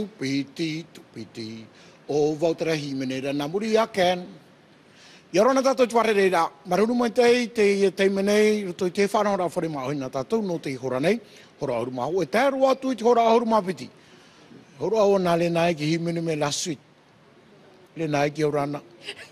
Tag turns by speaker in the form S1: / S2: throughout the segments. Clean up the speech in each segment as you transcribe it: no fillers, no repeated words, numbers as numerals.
S1: tupiti. O vauterahi menera namuri aken. Yorona tato twarera, marunu mai te menei, to te whanora whare mahoina tato, no te hora nei, hora auru maho, e te roa tu hora auru mapiti. Hora o nā le nai ki himene me la suite. Le nai ki orana.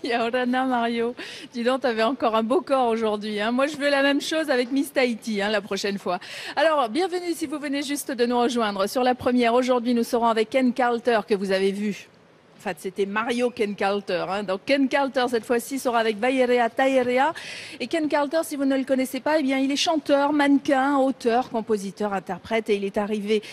S2: Yaorana Mario, dis donc, t'avais encore un beau corps aujourd'hui. Hein. Moi, je veux la même chose avec Miss Tahiti la prochaine fois. Alors, bienvenue si vous venez juste de nous rejoindre. Sur la première, aujourd'hui, nous serons avec Ken Carter, que vous avez vu. En fait, c'était Mario Ken Carter. Donc Ken Carter, cette fois-ci, sera avec Vairea Taerea. Et Ken Carter, si vous ne le connaissez pas, eh bien, il est chanteur, mannequin, auteur, compositeur, interprète. Et il est arrivé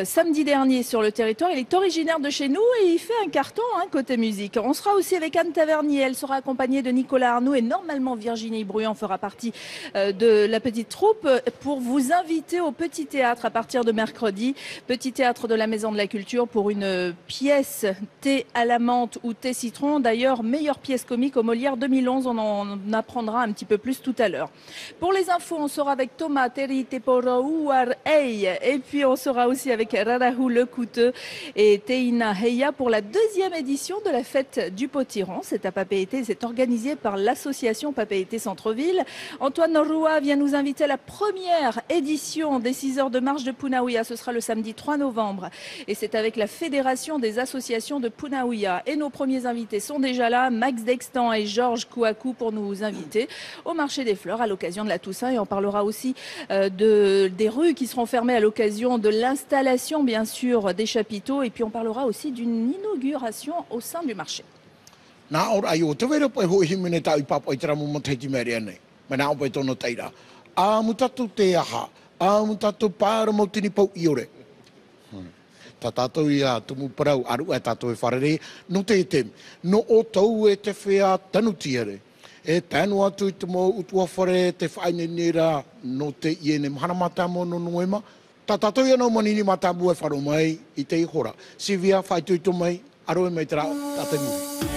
S2: samedi dernier sur le territoire. Il est originaire de chez nous et il fait un carton côté musique. On sera aussi avec Anne Tavernier. Elle sera accompagnée de Nicolas Arnaud. Et normalement, Virginie Bruyant fera partie de la petite troupe pour vous inviter au Petit Théâtre à partir de mercredi. Petit Théâtre de la Maison de la Culture pour une pièce thé à la menthe ou thé citron. D'ailleurs, meilleure pièce comique au Molière 2011. On en apprendra un petit peu plus tout à l'heure. Pour les infos, on sera avec Thomas Teri Teporo Ouar Ei. Et puis, on sera aussi avec Rarahu Le Couteux et Teina Heia pour la deuxième édition de la fête du potiron. C'est à Papeete. C'est organisé par l'association Papeete Centre-Ville. Antoine Roua vient nous inviter à la première édition des 6 heures de marche de Punaouia. Ce sera le samedi 3 novembre. Et c'est avec la Fédération des associations de Punaouia. Et nos premiers invités sont déjà là, Max Dextan et Georges Kouakou pour nous inviter au marché des fleurs à l'occasion de la Toussaint. Et on parlera aussi des rues qui seront fermées à l'occasion de l'installation, bien sûr, des chapiteaux. Et puis on parlera aussi d'une inauguration au sein du marché.
S1: Ta tātou ia tumu parau aru e tātou e wharere, no te tem. No o tau e te whea tanutiere. E tēnu atu i te mō utua whare te whainenera no te iene mahana mata mo no noema. Ta tātou ia no manini mata bua wharo mai i te ihora. Sivia whaitu i to mai, aru e mai tera tātou nui.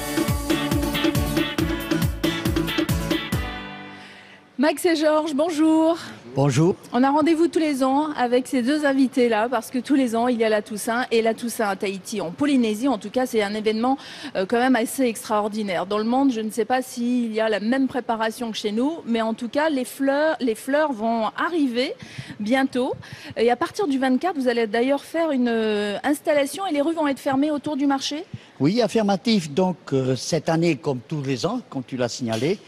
S2: Max et Georges, bonjour.
S3: Bonjour.
S2: On a rendez-vous tous les ans avec ces deux invités-là parce que tous les ans, il y a la Toussaint et la Toussaint à Tahiti, en Polynésie. En tout cas, c'est un événement quand même assez extraordinaire. Dans le monde, je ne sais pas s'il y a la même préparation que chez nous, mais en tout cas, les fleurs vont arriver bientôt. Et à partir du 24, vous allez d'ailleurs faire une installation et les rues vont être fermées autour du marché?
S3: Oui, affirmatif. Donc, cette année, comme tous les ans, comme tu l'as signalé,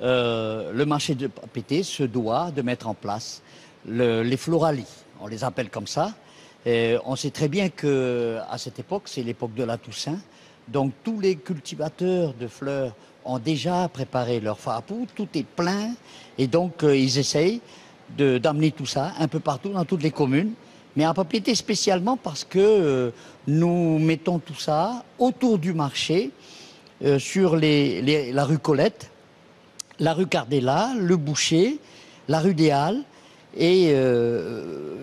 S3: le marché de Papeete se doit de mettre en place les floralies, on les appelle comme ça. Et on sait très bien qu'à cette époque, c'est l'époque de la Toussaint, donc tous les cultivateurs de fleurs ont déjà préparé leur farapou, tout est plein, et donc ils essayent d'amener tout ça un peu partout dans toutes les communes, mais à Papeete spécialement parce que nous mettons tout ça autour du marché, sur la rue Colette, la rue Cardella, le Boucher, la rue des Halles et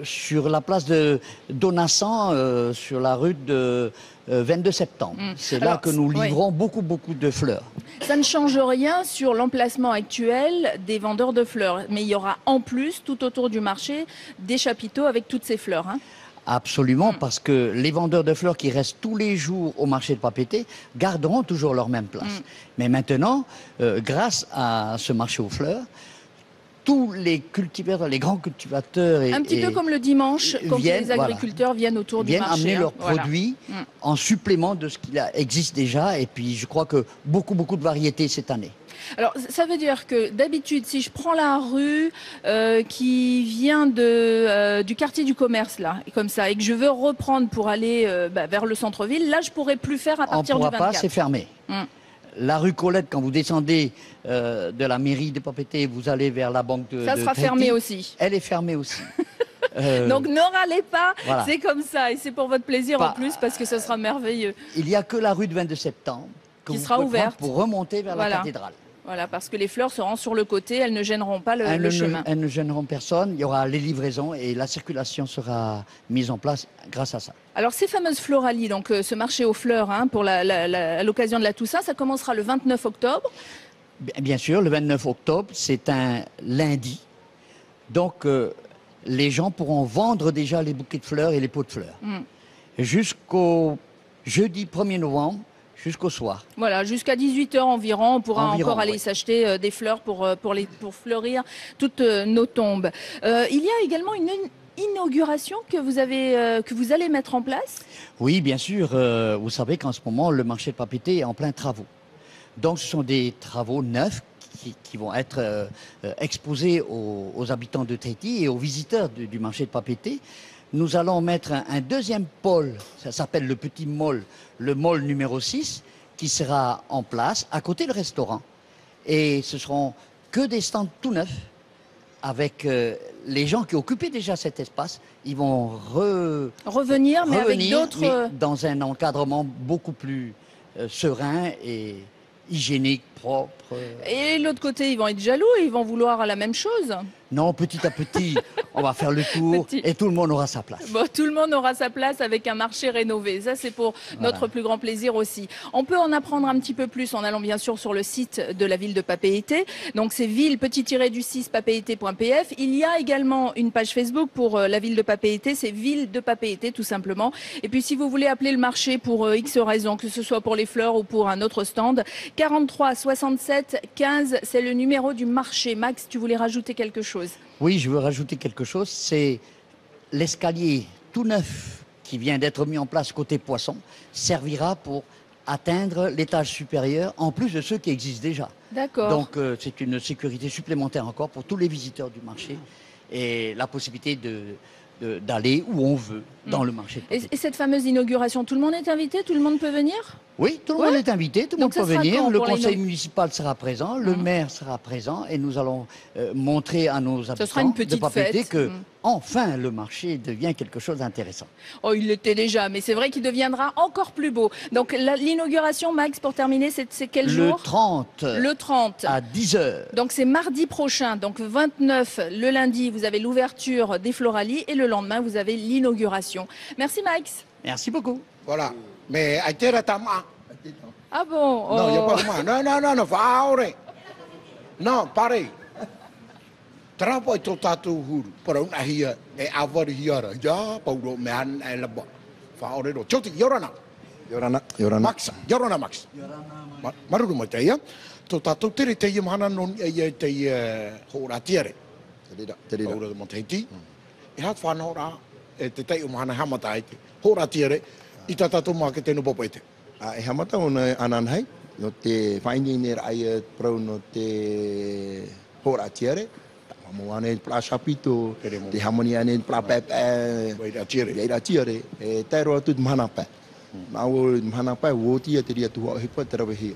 S3: sur la place de Donassan, sur la rue de 22 septembre. C'est là que nous livrons beaucoup de fleurs.
S2: Ça ne change rien sur l'emplacement actuel des vendeurs de fleurs, mais il y aura en plus, tout autour du marché, des chapiteaux avec toutes ces fleurs.
S3: Absolument, parce que les vendeurs de fleurs qui restent tous les jours au marché de Papeete garderont toujours leur même place. Mais maintenant, grâce à ce marché aux fleurs, tous les cultivateurs, les grands cultivateurs...
S2: Un petit peu comme le dimanche, quand les agriculteurs viennent autour du marché.
S3: Viennent amener leurs produits en supplément de ce qui existe déjà. Et puis, je crois que beaucoup de variétés cette année.
S2: Alors, ça veut dire que d'habitude, si je prends la rue qui vient du quartier du commerce, là, comme ça, et que je veux reprendre pour aller vers le centre-ville, là, je pourrais plus faire à partir du 24.
S3: On ne pourra pas, c'est fermé. La rue Colette, quand vous descendez de la mairie de Papeete, vous allez vers la banque de
S2: Ça sera fermé aussi.
S3: Elle est fermée aussi.
S2: Donc ne râlez pas, c'est comme ça. Et c'est pour votre plaisir en plus, parce que ce sera merveilleux.
S3: Il n'y a que la rue de 22 septembre
S2: qui sera ouverte
S3: pour remonter vers la cathédrale.
S2: Voilà, parce que les fleurs seront sur le côté, elles ne gêneront pas le chemin.
S3: Elles ne gêneront personne, il y aura les livraisons et la circulation sera mise en place grâce à ça.
S2: Alors ces fameuses floralies, donc ce marché aux fleurs pour à l'occasion de la Toussaint, ça commencera le 29 octobre.
S3: Bien sûr, le 29 octobre, c'est un lundi. Donc les gens pourront vendre déjà les bouquets de fleurs et les pots de fleurs. jusqu'au jeudi 1er novembre, jusqu'au soir.
S2: Voilà, jusqu'à 18 h environ, on pourra encore aller
S3: oui.
S2: s'acheter des fleurs pour fleurir toutes nos tombes. Il y a également une inauguration que vous allez mettre en place.
S3: Oui, bien sûr. Vous savez qu'en ce moment, le marché de Papeete est en plein travaux. Donc, ce sont des travaux neufs qui vont être exposés aux habitants de Tahiti et aux visiteurs du marché de Papeete. Nous allons mettre un deuxième pôle, ça s'appelle le petit mall, le mall numéro 6, qui sera en place à côté du restaurant. Et ce seront que des stands tout neufs avec les gens qui occupaient déjà cet espace. Ils vont
S2: revenir, mais avec d'autres...
S3: mais dans un encadrement beaucoup plus serein et hygiénique, propre.
S2: Et l'autre côté, ils vont être jaloux, ils vont vouloir la même chose.
S3: Non, petit à petit, on va faire le tour et tout le monde aura sa place.
S2: Bon, tout le monde aura sa place avec un marché rénové. Ça, c'est pour notre plus grand plaisir aussi. On peut en apprendre un petit peu plus en allant bien sûr sur le site de la ville de Papeete. Donc, c'est ville-du-6 papeete.pf. Il y a également une page Facebook pour la ville de Papeete. C'est ville de Papeete, tout simplement. Et puis, si vous voulez appeler le marché pour X raisons, que ce soit pour les fleurs ou pour un autre stand, 43 67 15, c'est le numéro du marché. Max, tu voulais rajouter quelque chose?
S3: Oui, je veux rajouter quelque chose. C'est l'escalier tout neuf qui vient d'être mis en place côté poisson servira pour atteindre l'étage supérieur en plus de ceux qui existent déjà.
S2: D'accord.
S3: Donc c'est une sécurité supplémentaire encore pour tous les visiteurs du marché et la possibilité d'aller où on veut dans le marché.
S2: Et cette fameuse inauguration, tout le monde est invité? Tout le monde peut venir?
S3: Oui, tout le monde est invité, tout le monde peut venir. Le conseil municipal sera présent, le maire sera présent et nous allons montrer à nos habitants de Papeete que enfin le marché devient quelque chose d'intéressant.
S2: Oh, il l'était déjà, mais c'est vrai qu'il deviendra encore plus beau. Donc l'inauguration, Max, pour terminer, c'est quel jour?
S3: Le 30.
S2: Le 30.
S3: À 10 h.
S2: Donc c'est mardi prochain, donc 29, le lundi, vous avez l'ouverture des Floralies et le lendemain, vous avez l'inauguration. Merci Max.
S3: Merci beaucoup.
S1: Voilà. Mais aitera tama.
S2: Ah bon?
S1: Non, il n'y a pas de moi. Non, faure. Non, pareil. Trapo e tō tātou huru. Para una hia e awari hiara. Ja, pauro me an e laba. Faore ro. Choti, yorana.
S4: Yorana.
S1: Max. Yorana Max. Maruru mai te ia. Tō tātou tere te ia mahana non e te hōra tiare.
S4: Te rira.
S1: Paura de Monteiti. E hat whanora e te tei o mahana hamata e te hōra tiare. I tā tātou mā ke tēnu popo e te.
S4: E hamata o na ananhai. No te whaini nera ai prau no te hora tiare. Mo ane pra sapito, te hamoni ane pra pepe, veira tiare, e tairo atu mana pe. Mau mana pe wotia te ria tu hipa te rawe hi.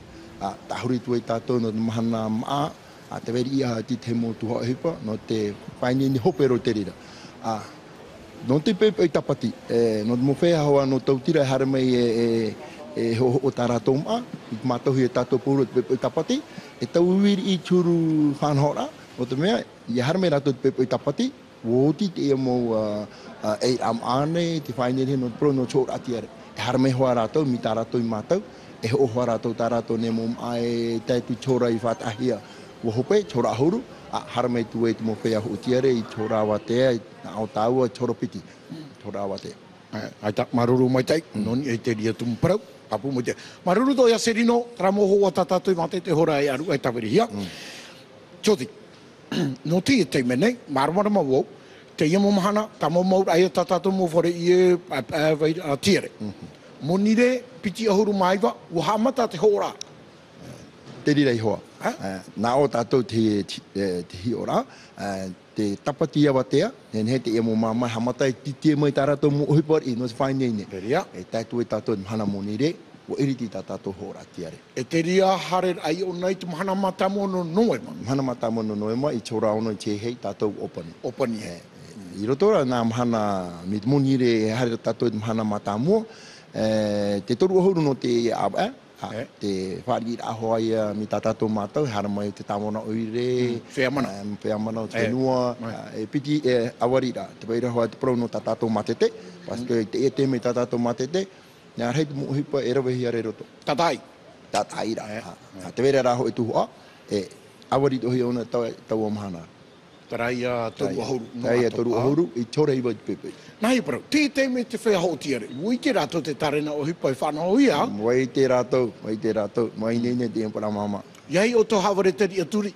S4: Tahuri tu e tato no mana ma, te veri ia ti te mo tu hipa no te whaini ni hopero te rira. No te pepe tapati, no mo fea hoa no tautira hare mai o tarato ma, I matohi e tato puru te pepe tapati, e tauwiri I turu whanhora, o te mea, I harme rato te pepe tapati, woti te ia mo e amane, te whainere no pro no chōra atiare. E harme hoa rato, mi tā rato I mātou, e ho hoa rato tā rato ne mo ai taitu chōra I whatahia. Wo hope, chōra huru, harme tu e te mo whea ho tiare, I chōra watea, na au tāua, chōra piti, chōra watea.
S1: Ai tak maruru mai tai, noni e te ria tumparau, papu mai te. Maruru to ia serino, tramo hoa tatatu I mate te hora e aru e tawiri hia. Choti. No te te menei, marmarama wau, te ia mo mahana, tamo maur ai tatatu mo fore I e tiere. Mo nire, piti ahuru maiwa, uhamata te hora.
S4: Te rira I hoa. Nā o tātou te hiora, te tapati ia watea, he te ia mo mamai hamatai, titia mai tā rato mo ohipari, no se whainei ne. E tātou e tātou mahana mo nire, o iriti tā tātou hora tiare.
S1: E te ria hare ai o nei te mahana matamo no noema.
S4: Mahana matamo no noema, I chora ono I te hei tātou opani.
S1: Opani.
S4: I rotora nā mahana, mi mo nire hare tātou mahana matamo, te toru ohuru no te awa, te whari ahoa ia mi tā tātou mātou, hara mai te tāmona oire, wheamana o te whenua, e piti e awarira, te waira hoa te prau no tā tātou matete, paske te e te me tā tātou matete, nā rei te mohipa e rawe hia re roto.
S1: Tatai.
S4: Tatai ra. Te wera raho e tuhua, e awari tohi ona tau o mahana.
S1: Taraia toru ahuru.
S4: Taia toru ahuru, I tora iwa I pepe.
S1: Nai parau, te me te whea hotiare. Ui te rato te tarena o hipa I whanau ia.
S4: Wai te rātou, mai nene te mpara mama.
S1: Iai o tō haware te ria turi.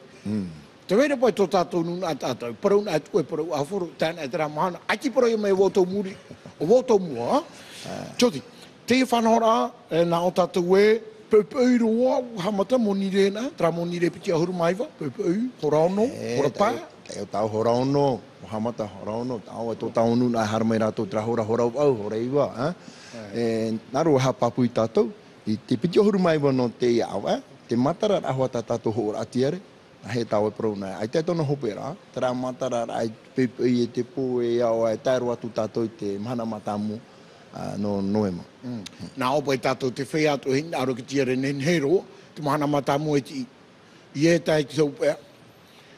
S1: Te wera pai tō tātou nuna a tātou. Parau na atu e parau awhuru, tēnā e tērā mahana. Aki parau ia mai o wotau muri, o wotau mua. Choti, te whanau rā, nā o tātou e, peupeu roa, hamata moni rena, tra moni re piti ahuru maiwa, peupeu, horaono, horapā.
S4: Te o tau horaono, o hamata horaono, tau e tō tau nuna e haramai rātou tra hora horau au, hora iwa. Naru ha papu I tātou, I te piti ahuru maiwa no te iau, te matara rahua tā tātou hora atiare, he tau e prauna. Ai te tona hope rā, tera matara ai pepe I te pō e au, ai tairu atu tātou I te mahana matamu no noema.
S1: Nā opa I tātou te whea atu hina aro ki tiare nen hero, te mahana matamu e ti I e tai ki taupea,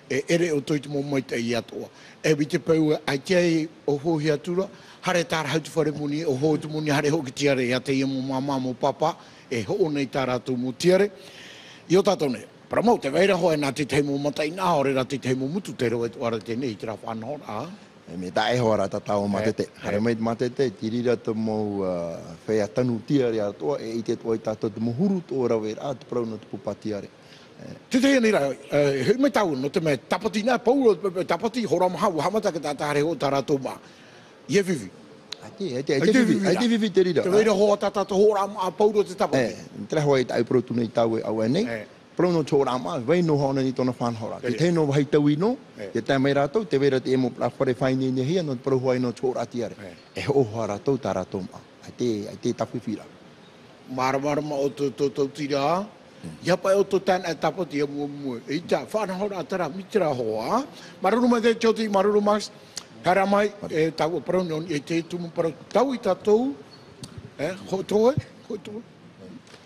S1: e ere o toi te mō mai te I atoa. E vi te pau ai te ai o hohi atura, hare tāra hau te whare muni, o hoi te muni hare ho ki tiare, ia te ia mō mama mō papa, e ho nei tā rātou mō tiare. I o tātou nei. Paramau, te veira hoa nā te teimo matai nā ore rā te teimo mutu te roe tu ara te nei, te rā whanau rā.
S4: Me tā e hoa rā tā tau matete. Hare mai matete, tirira te mou whea tanu tiare a toa, e I te toa I tātou te mohuru tō rawe rā, te parau no te pupatiare.
S1: Te te ni rā, hui mai tau, no te me tapati nā, paulo tapati horamahau, hamata ka tā hare ho tā rātou mā. Ie vivi.
S4: Ai te vivi te rira.
S1: Te veira hoa tā tātou horamahau, paulo te tapati.
S4: Tre hoa I tau protu nei tau e au e nei. Pro no chora ma, vai no hona ni tona fan hora. Te te no vai tau ino, te tai mai rato, te vera te emo pra pare faini ni hia no pro hoa no chora tiare. E ho hoa rato ta rato ma. Ai te tapu fira.
S1: Mara ma o to tira. Ia pai o to tan e tapoti e mu. E ta fan hora tara mitra hoa. Maruru ma te choti maruru mas. Kara mai e tau pro no e te tumu pro tau I tatou. Ho toe.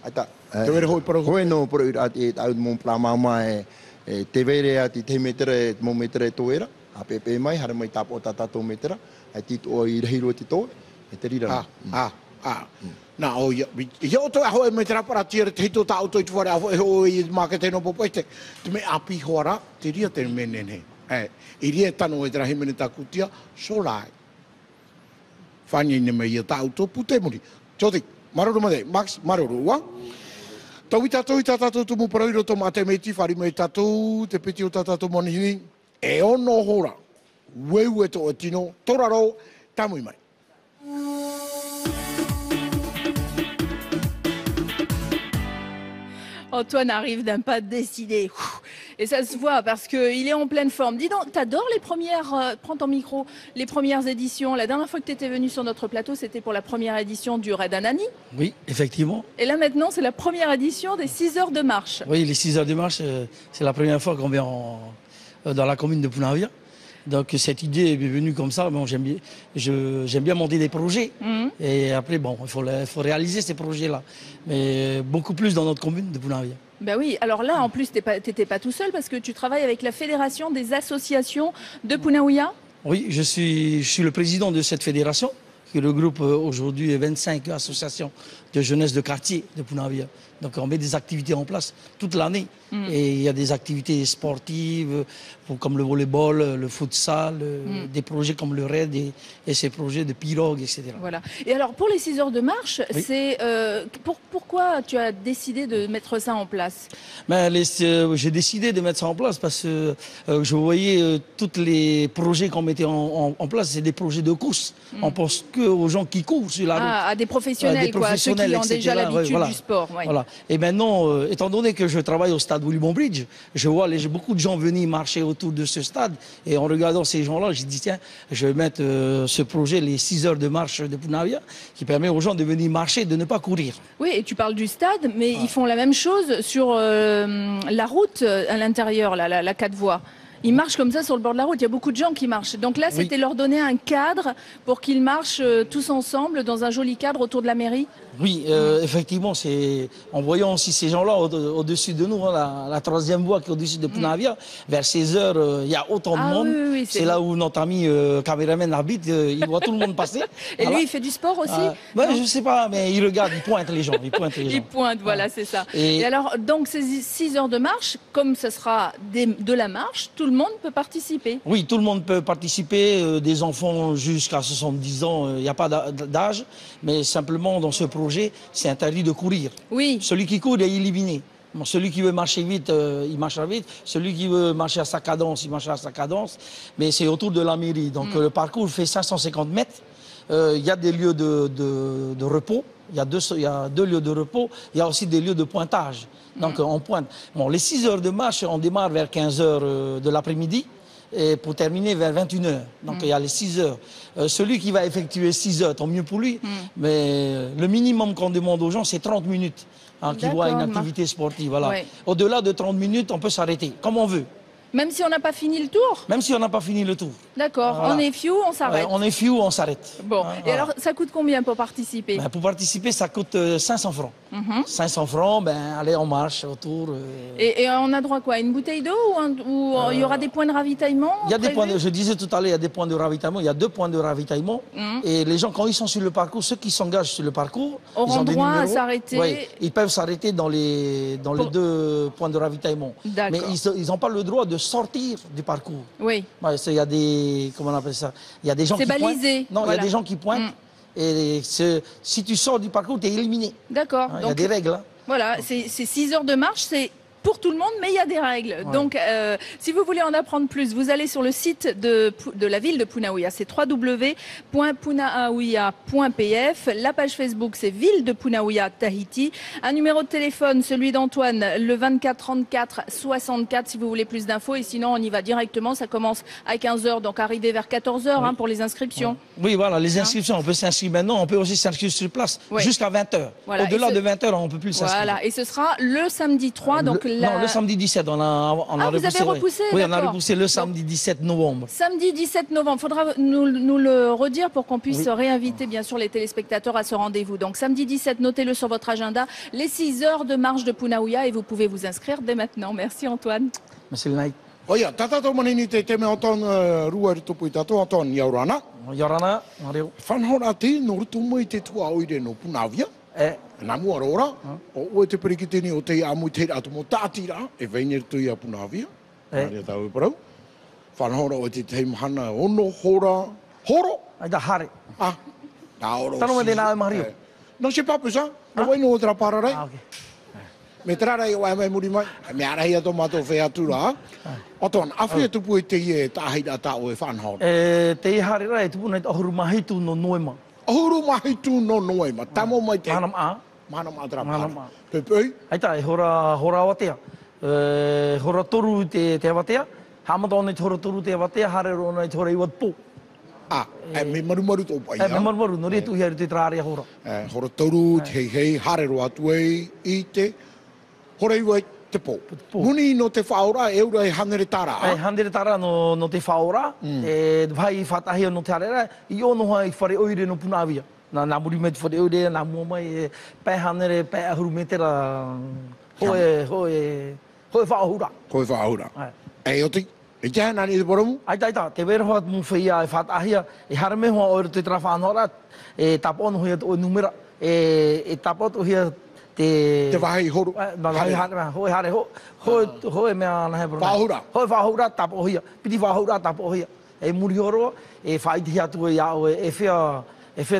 S4: Aita.
S1: Te vere hoi parau.
S4: Hoi no poro I rāti e tau mō plā mama e te vere ati te metere, mō metere tōera, a pepe mai, hara mai tāpo o tātou metera, ai tito I rehiro te tōe, e te rira.
S1: Nā o ia o toi aho e metera para tiere te hito tā o toi tuware aho e ho I makete no popoete, te me api hoara, te ria te menene. I ria tano e tera himene tā kutia, solai. Whani ne me ia tā o tō pute muri. Choti, maruru made, Max, maruru wa? Tau I tātou tumu parairo tō mate meiti, whari mei tātou, te piti o tātou monihini, e ono hora, weu e tō e tino, toraro, tamui mai.
S2: Antoine arrive d'un pas décidé. Et ça se voit parce qu'il est en pleine forme. Dis donc, t'adores les premières, prends ton micro, les premières éditions. La dernière fois que tu étais venu sur notre plateau, c'était pour la première édition du Raid Anani.
S5: Oui, effectivement.
S2: Et là maintenant, c'est la première édition des 6 heures de marche.
S5: Oui, les 6 heures de marche, c'est la première fois qu'on vient dans la commune de Punavuia. Donc cette idée est venue comme ça. Bon, j'aime bien monter des projets. Et après, bon, il faut réaliser ces projets-là. Mais beaucoup plus dans notre commune de Punavuia.
S2: Ben oui, alors là, en plus, t'étais pas tout seul parce que tu travailles avec la Fédération des associations de Punavuia.
S5: Oui, je suis le président de cette fédération qui regroupe aujourd'hui 25 associations de jeunesse de quartier de Punavuia. Donc on met des activités en place toute l'année. Et il y a des activités sportives comme le volleyball, le futsal, des projets comme le raid et ces projets de pirogue, etc.
S2: Voilà. Et alors pour les 6 heures de marche,
S5: oui.
S2: c'est pourquoi tu as décidé de mettre ça en place?
S5: J'ai décidé de mettre ça en place parce que je voyais tous les projets qu'on mettait en place, c'est des projets de course. On pense qu'aux gens qui courent sur la route.
S2: À des professionnels, quoi, ceux qui ont déjà l'habitude du sport. Ouais.
S5: Voilà. Et maintenant, étant donné que je travaille au stade William Bridge, je vois beaucoup de gens venir marcher autour de ce stade. Et en regardant ces gens-là, j'ai dit tiens, je vais mettre ce projet, les 6 heures de marche de Punavuia, qui permet aux gens de venir marcher, de ne pas courir.
S2: Oui, et tu parles du stade, mais ils font la même chose sur la route à l'intérieur, la 4 voies. Ils marchent comme ça sur le bord de la route. Il y a beaucoup de gens qui marchent. Donc là, c'était leur donner un cadre pour qu'ils marchent tous ensemble dans un joli cadre autour de la mairie.
S5: Oui, effectivement, c'est en voyant aussi ces gens-là au-dessus de nous, hein, la 3e voie qui est au-dessus de Punavuia, vers 16 heures, il y a autant de monde.
S2: Oui,
S5: c'est là où notre ami caméraman habite, il voit tout le monde passer.
S2: Et lui, il fait du sport aussi
S5: Je ne sais pas, mais il regarde, il pointe les gens.
S2: Il pointe, voilà, c'est ça. Et alors, donc, ces 6 heures de marche, comme ce sera de la marche, tout le le monde peut participer.
S5: Oui, tout le monde peut participer, des enfants jusqu'à 70 ans, il n'y a pas d'âge, mais simplement dans ce projet, c'est interdit de courir.
S2: Oui.
S5: Celui qui court est éliminé. Bon, celui qui veut marcher vite, il marchera vite. Celui qui veut marcher à sa cadence, il marchera à sa cadence. Mais c'est autour de la mairie. Donc le parcours fait 550 mètres. Il y a des lieux de repos. Il y a deux lieux de repos. Il y a aussi des lieux de pointage. Donc on pointe. Bon, les 6 heures de marche, on démarre vers 15 heures de l'après-midi et pour terminer vers 21 heures. Donc il y a les 6 heures. Celui qui va effectuer 6 heures, tant mieux pour lui. Mais le minimum qu'on demande aux gens, c'est 30 minutes. Qui voient une activité sportive. Voilà. Ouais. Au-delà de 30 minutes, on peut s'arrêter, comme on veut.
S2: Même si on n'a pas fini le tour? Même
S5: si on n'a pas fini le tour.
S2: D'accord. Voilà. On est few, on s'arrête.
S5: On est few, on s'arrête.
S2: Bon. Et alors, ça coûte combien pour participer?
S5: Pour participer, ça coûte 500 francs. 500 francs, allez, on marche autour.
S2: Et on a droit à quoi? Une bouteille d'eau ou il y aura des points de ravitaillement?
S5: Il y a des points je disais tout à l'heure, il y a des points de ravitaillement. Il y a 2 points de ravitaillement. Et les gens, quand ils sont sur le parcours, ceux qui s'engagent sur le parcours,
S2: auront droit à s'arrêter.
S5: Oui, ils peuvent s'arrêter dans les 2 points de ravitaillement. Mais ils n'ont pas le droit de sortir du parcours.
S2: Oui.
S5: Il y a des, comment on appelle ça? Il y a des gens qui
S2: balisé.
S5: Non, il y a des gens qui pointent. Et si tu sors du parcours, tu es éliminé.
S2: D'accord.
S5: Il y a des règles.
S2: Voilà, c'est 6 heures de marche, c'est pour tout le monde, mais il y a des règles. Ouais. Donc, si vous voulez en apprendre plus, vous allez sur le site de la ville de Punaouia. C'est www.punaouia.pf. La page Facebook, c'est Ville de Punaouia, Tahiti. Un numéro de téléphone, celui d'Antoine, le 24 34 64, si vous voulez plus d'infos. Et sinon, on y va directement. Ça commence à 15 h, donc arriver vers 14 h pour les inscriptions.
S5: Oui, voilà, les inscriptions. On peut s'inscrire maintenant. On peut aussi s'inscrire sur place jusqu'à 20 h. Voilà. Au-delà de 20 h, on ne peut plus s'inscrire. Voilà,
S2: et ce sera le samedi 3, donc
S5: Non, le samedi 17, on a repoussé.
S2: Vous avez repoussé?
S5: Oui, on a repoussé le samedi 17 novembre.
S2: Samedi 17 novembre. Il faudra nous le redire pour qu'on puisse réinviter, bien sûr, les téléspectateurs à ce rendez-vous. Donc, samedi 17, notez-le sur votre agenda. Les 6 heures de marche de Punaouia et vous pouvez vous inscrire dès maintenant. Merci, Antoine.
S5: Merci, Lenaï.
S1: Oia, tatato manini te teme Anton rua rutu pui tato Anton Yaurana.
S5: Yaurana, Mario.
S1: Whanhora te no rutu mo I te tua oire no Punaouia. Nā mua rora, o ue te perikitini o te amu te atu mo tātira, e veinir tui a Punaouia. Maria tau e parau. Whanhora o te teimhana ono hora. Horo?
S5: Ai da hare.
S1: Da oro.
S5: Tano me tēnā e Mario.
S1: No se papusa, no waino o tera pararai. Me terarai o mai muri mai, me arahi ato mato whea atura. Oton, awhia tupu e te ie tāhira tā o e whanhora.
S5: Te i hare rai, tupu nei ahuru mahitu no noema.
S1: Ahuru mahitu no noema, tamo mai te...
S5: Manam a.
S1: Manam a tera para. Pepei?
S5: Aita, e hora awatea. Hora toru te awatea. Hamata nei hora toru te awatea, hare ro nei hora iwat pō.
S1: Me marumaru tō pai.
S5: Me marumaru, no re tu hea te trārea hora.
S1: Hora toru, hei, hare ro atu I te... Hora iwa te pō. Muni no te whaora, eura e hanere tara.
S5: Hanere tara no te whaora. E vai whatahia no te arera. I ono hai whare oire no Punaouia. Nā muri me te whare oire, nā mua mai, pai hanere, pai ahuru me tera. Hoe whaahura.
S1: Hoe whaahura. E oti, e te hana ni te poromu?
S5: Aita, te wera hoa mu whia e whatahia. E hara me hoa oire te tera whanora. E tapo ono hia o numera. E tapo to hia te
S1: wahi horu.
S5: Wahi hare, hoi hare, hoi mea nahe brona.
S1: Wahura.
S5: Hoi wahura tapo hia. Piti wahura tapo hia. E muri horo, e whaiti atu e iao e whea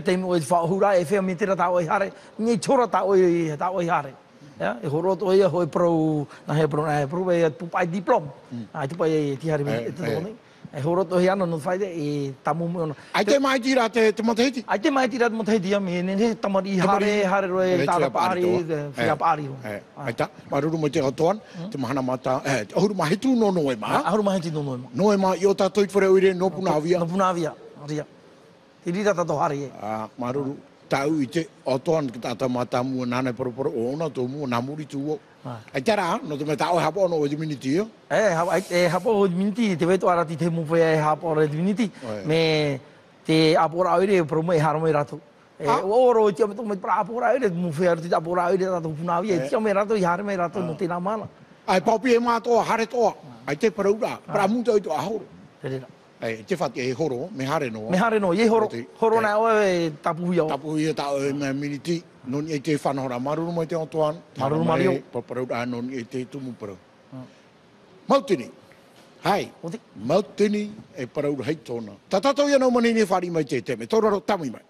S5: teimu e wahura, e whea mitera tau e hare. Ngi chora tau e hare. E horo to hia hoi pro nahe brona. E pro e tupai diplom. Ai tupai e tihari me e tutoni. E horo to hia no whaide e tamu mo.
S1: Ai te mai tira te matahiti?
S5: Ai te mai tira te matahiti me ne tamari hare roe tāra pāri, whia pāri.
S1: Ai ta, maruru mo te atoan, te mahana mata, ahuru mahitu no noema.
S5: Ahuru mahitu no noema.
S1: Noema I o tātou I whare oire no Punaouia.
S5: No Punaouia, ria. Te rira tato hare e.
S1: Maruru, tau I te atoan ki tātou mata mua nāne poroporo, o ona tō mua namuri tūo. Ai tera, no te me tāo e hapo ono o diminiti io?
S5: Hapo o diminiti, te wetu arati te muwhea e hapo o diminiti. Me te apora oire, pero mo e haro me rato. Oro I tia me tō me pra apora oire, muwhea rati apora oire rato Punaouia, e tia me rato I hare me rato no te nā mana.
S1: Ai paupi e mātoa, hare toa. Ai te paraura, pra muta i tō ahoro.
S5: Te rira.
S1: Te whati e horo, me hare no.
S5: Me hare no, ye horo. Horo nā oe e tapuhia o.
S1: Tapuhia tā oe me miniti. Noni e te whanahora. Maruru mai te Antoine.
S5: Maruru Mario.
S1: Paparaura noni e te tumu parau. Mautini. Hai, mautini e parau hei tōna. Ta tātou ia nau manini whāri mai te me tōraro tamui mai.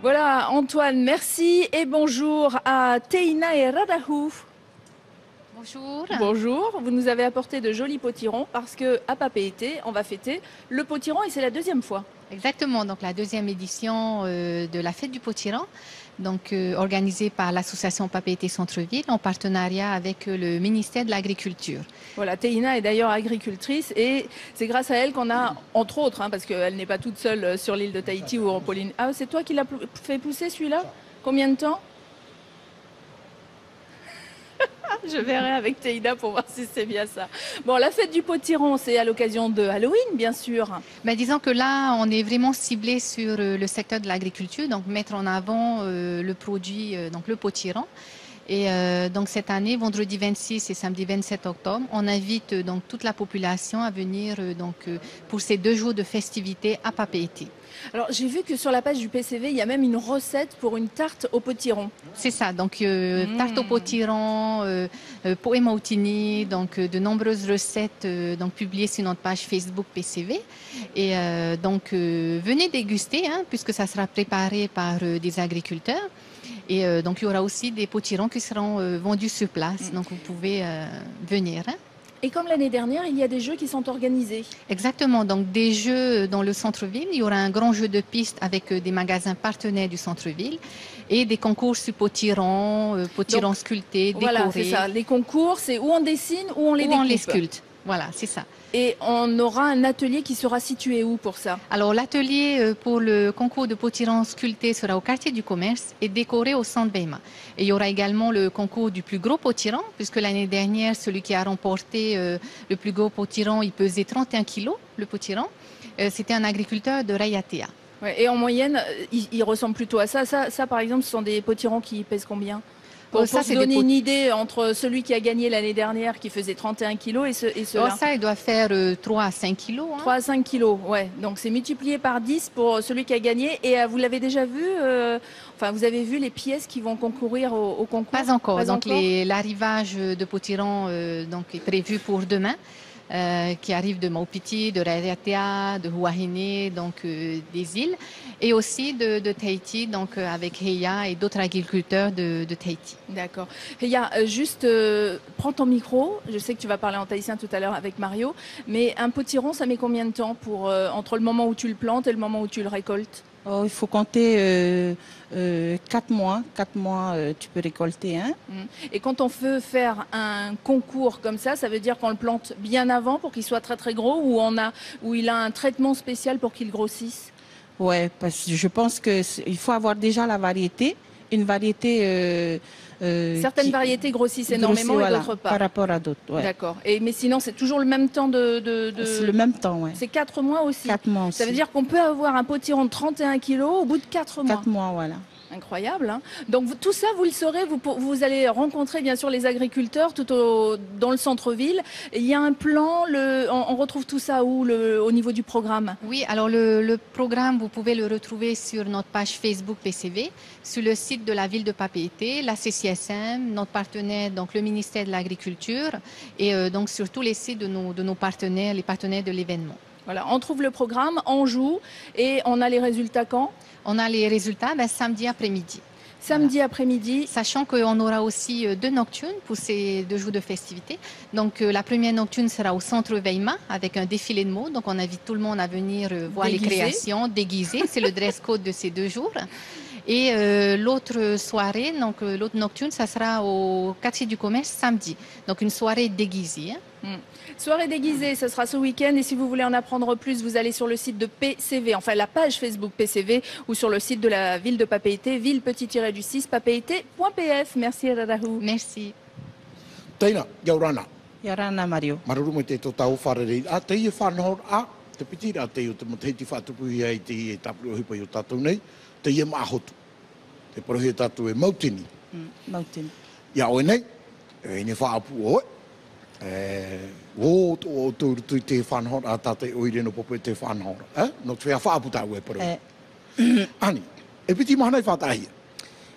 S2: Voilà, Antoine, merci et bonjour à Teina et Radahu.
S6: Bonjour.
S2: Bonjour, vous nous avez apporté de jolis potirons parce qu'à Papeete, on va fêter le potiron et c'est la deuxième fois.
S6: Exactement, donc la deuxième édition de la fête du potiron, donc organisée par l'association Papeete Centre-Ville en partenariat avec le ministère de l'Agriculture.
S2: Voilà, Teina est d'ailleurs agricultrice et c'est grâce à elle qu'on a, entre autres, parce qu'elle n'est pas toute seule sur l'île de Tahiti ou en Pauline. Ah, c'est toi qui l'as fait pousser celui-là? Combien de temps? Je verrai avec Teina pour voir si c'est bien ça. Bon, la fête du potiron, c'est à l'occasion de Halloween, bien sûr.
S6: Ben, disons que là, on est vraiment ciblé sur le secteur de l'agriculture, donc mettre en avant le produit, donc le potiron. Et donc cette année, vendredi 26 et samedi 27 octobre, on invite donc toute la population à venir pour ces 2 jours de festivités à Papeete.
S2: Alors j'ai vu que sur la page du PCV, il y a même une recette pour une tarte au potiron.
S6: C'est ça, donc tarte au potiron, poe mautini, donc de nombreuses recettes donc publiées sur notre page Facebook PCV. Et donc venez déguster, puisque ça sera préparé par des agriculteurs. Et donc il y aura aussi des potirons qui seront vendus sur place, donc vous pouvez venir.
S2: Et comme l'année dernière, il y a des jeux qui sont organisés.
S6: Exactement, donc des jeux dans le centre-ville. Il y aura un grand jeu de piste avec des magasins partenaires du centre-ville et des concours sur potirons, potirons sculptés, décorés.
S2: Voilà, c'est ça. Les concours, c'est où on dessine, où on les découpe.
S6: Où on les sculpte. Voilà, c'est ça.
S2: Et on aura un atelier qui sera situé où pour ça?
S6: Alors l'atelier pour le concours de potirons sculptés sera au quartier du commerce et décoré au centre Beima. Et il y aura également le concours du plus gros potiron, puisque l'année dernière, celui qui a remporté le plus gros potiron, il pesait 31 kilos, le potiron. C'était un agriculteur de Raiatea.
S2: Ouais, et en moyenne, il ressemble plutôt à ça. Ça, par exemple, ce sont des potirons qui pèsent combien? Pour se donner une idée entre celui qui a gagné l'année dernière qui faisait 31 kilos et ceux-là.
S6: Ça, il doit faire 3 à 5 kilos.
S2: 3 à 5 kilos, ouais. Donc c'est multiplié par 10 pour celui qui a gagné. Et vous l'avez déjà vu vous avez vu les pièces qui vont concourir au concours?
S6: Pas encore. Donc l'arrivage de potirons est prévu pour demain. Qui arrivent de Maupiti, de Raiatea, de Huahine, donc des îles, et aussi de Tahiti, donc avec Heya et d'autres agriculteurs de Tahiti.
S2: D'accord. Heya, juste prends ton micro. Je sais que tu vas parler en tahitien tout à l'heure avec Mario, mais un potiron, ça met combien de temps pour entre le moment où tu le plantes et le moment où tu le récoltes?
S7: Oh, il faut compter 4 mois. 4 mois, tu peux récolter.
S2: Et quand on veut faire un concours comme ça veut dire qu'on le plante bien avant pour qu'il soit très très gros ou il a un traitement spécial pour qu'il grossisse?
S7: Ouais, parce que je pense qu'il faut avoir déjà la variété. Une variété...
S2: certaines variétés grossissent énormément et d'autres pas.
S7: Par rapport à d'autres, ouais.
S2: D'accord. Mais sinon, c'est toujours le même temps
S7: C'est le même temps, oui.
S2: C'est 4 mois aussi.
S7: 4 mois aussi.
S2: Ça veut dire qu'on peut avoir un potiron de 31 kilos au bout de 4 mois.
S7: 4 mois, voilà.
S2: Incroyable. Donc tout ça, vous le saurez, vous allez rencontrer bien sûr les agriculteurs dans le centre-ville. Il y a un plan, on retrouve tout ça où au niveau du programme?
S6: Oui, alors le programme, vous pouvez le retrouver sur notre page Facebook PCV, sur le site de la ville de Papeete, la CCSM, notre partenaire, donc le ministère de l'Agriculture, et donc sur tous les sites de nos partenaires, les partenaires de l'événement.
S2: Voilà, on trouve le programme, on joue et on a les résultats quand?
S6: On a les résultats samedi après-midi.
S2: Samedi après-midi.
S6: Sachant qu'on aura aussi 2 nocturnes pour ces 2 jours de festivités. Donc la première nocturne sera au centre Veima avec un défilé de mode. Donc on invite tout le monde à venir voir les créations déguisées. C'est le dress code de ces 2 jours. Et l'autre soirée, donc l'autre nocturne, ça sera au quartier du commerce samedi. Donc une soirée déguisée.
S2: Soirée déguisée, ce sera ce week-end. Et si vous voulez en apprendre plus, vous allez sur le site de PCV, enfin la page Facebook PCV, ou sur le site de la ville de Papeete, ville-du-6, papeete.pf. Merci Radahu.
S6: Merci.
S1: Teina, Yaurana.
S7: Yaurana, Mario.
S1: Maruru mo te tau wharerei. A te ia whanhor a, te pitira te o te mateti whatupuhi ai te i e tapu o hipa i o tātou nei, te ia maahotu. Te porohi o tātou e Mautini.
S7: Mautini.
S1: Ia oe nei, e ne whaapu oe. O tūrutu te whanhora a tātai oire no popo te whanhora. No te whea whaapu tāu e poro. Ani, e piti mahanai whātahia?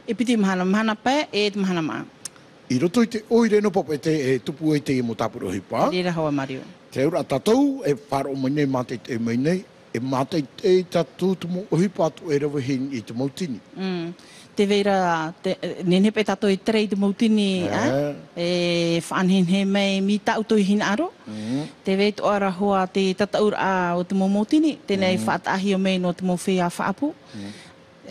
S7: e piti mahana pē e te mahana maa.
S1: I roto i te oire no popete e tupu e te i mo tapuro hipa.
S7: Rira hoa Mario.
S1: Te ura tatou e wharo mai nei mātei te mai nei. E mātei te tatou tumu hipa atu e rawa hin i te mautini.
S7: Te veira, nene pe tato i trei te mautini, e whanhin he mei mi tau tui hin aro. Te vei to ara hoa te tataur a o te mautini, tenei whaatahi o mei no te mawhia whaapu.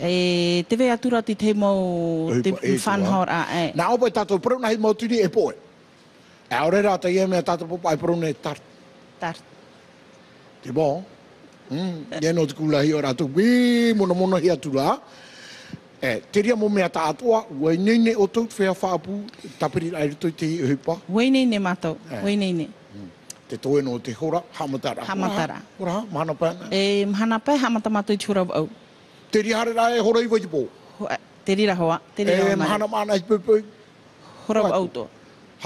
S7: E te vei atura te mau te whanhor a e.
S1: Nā opa i tatou prauna hei mautini e poe. E aore rā te ia mea tatou popa i prauna e tart.
S7: Tart.
S1: Te bō. Ia no te kulahi o rātou. Mono hi atura. Te ria mo mea ta atua, wai nei o tau whea whaapu, tapiri ai rito i te hipa.
S7: Wai nei ne mātou, wai nei ne.
S1: Te toe no te hora, hamatara.
S7: Hamatara.
S1: Hora, mahana pēna.
S7: E mahana pē, hamata mātou i tūra au.
S1: Te ria hare rā e hora i wai te pō.
S7: Te rira hoa, te rira hoa.
S1: Mahana mana i pēpēi.
S7: Hora au tō.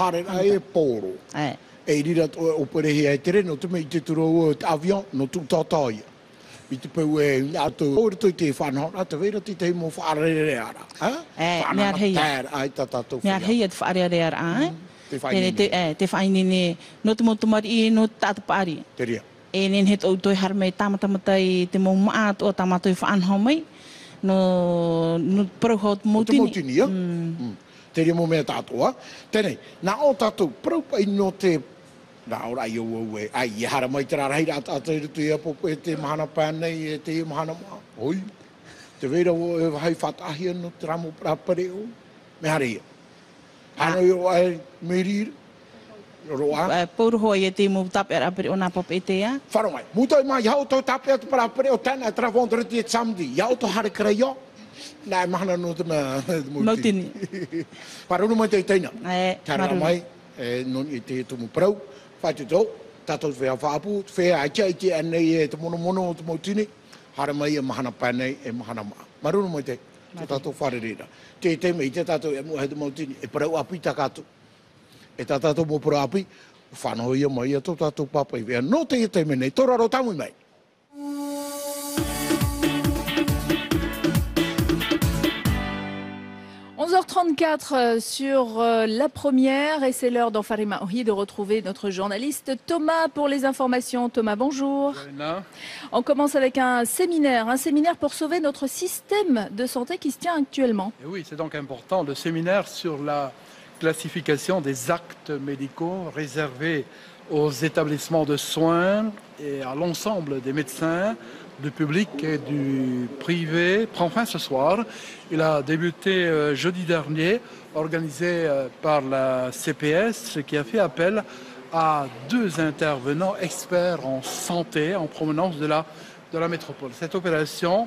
S1: Hare rā e pōro. E rira to o perehi ai tere, no te mei te turo o te avion, no tu tātāia. I te pau e atu ore tui te whanhora, te veira te mo whaarere ara.
S7: Mea reia.
S1: Ai tatatou
S7: mea reia te whaarere ara. Te whainene, no te motumari i no tātu paari.
S1: Te ria.
S7: E nen he tau toi harmei tāmatamata i te mou maat o tāmato i whaanhau mai. No parauhau te mautini.
S1: O te mautini, ia. Te ria mo mea tātoa. Tenei, nā o tātou paraupa i no te nā ora i o e, ai, i hara mai te rārahei rā tātou rutu i apopo e te mahana pānei, e te mahana maa. Oi, te veira o e hai whatahia no te ramo prapare o, me hare ia. Hano i o ai meriri, roa.
S7: Pauruho i e te mo tape arapere o nā papa e te ia.
S1: Wharo mai, mutai mai, iau tau tape atu prapare o tēnā, e trawondriti e tsamdi, iau tau hare karaia. Nā, mahana no te mautini. Parunu mai te teina. Tara mai, non i te tumu prau. Whai te tau, tātou whea whaapu, whea aia i te anei e te mono o te mautini, hara mai e mahana pānei e mahana maa. Marunu mai te tātou wharerera. Te teme i te tātou e mua he te mautini, e parau api takatu. E tātou mo parau api, whanoho ia mai e tō tātou papa i whea. No te i teme nei, tōraro tamui mai.
S2: 11h34 sur la première et c'est l'heure dans Farima Ohi de retrouver notre journaliste Thomas pour les informations. Thomas, bonjour. On commence avec un séminaire pour sauver notre système de santé qui se tient actuellement.
S8: Et oui, c'est donc important, le séminaire sur la classification des actes médicaux réservés aux établissements de soins et à l'ensemble des médecins, du public et du privé, prend fin ce soir. Il a débuté jeudi dernier, organisé par la CPS, qui a fait appel à 2 intervenants experts en santé en provenance de la métropole. Cette opération,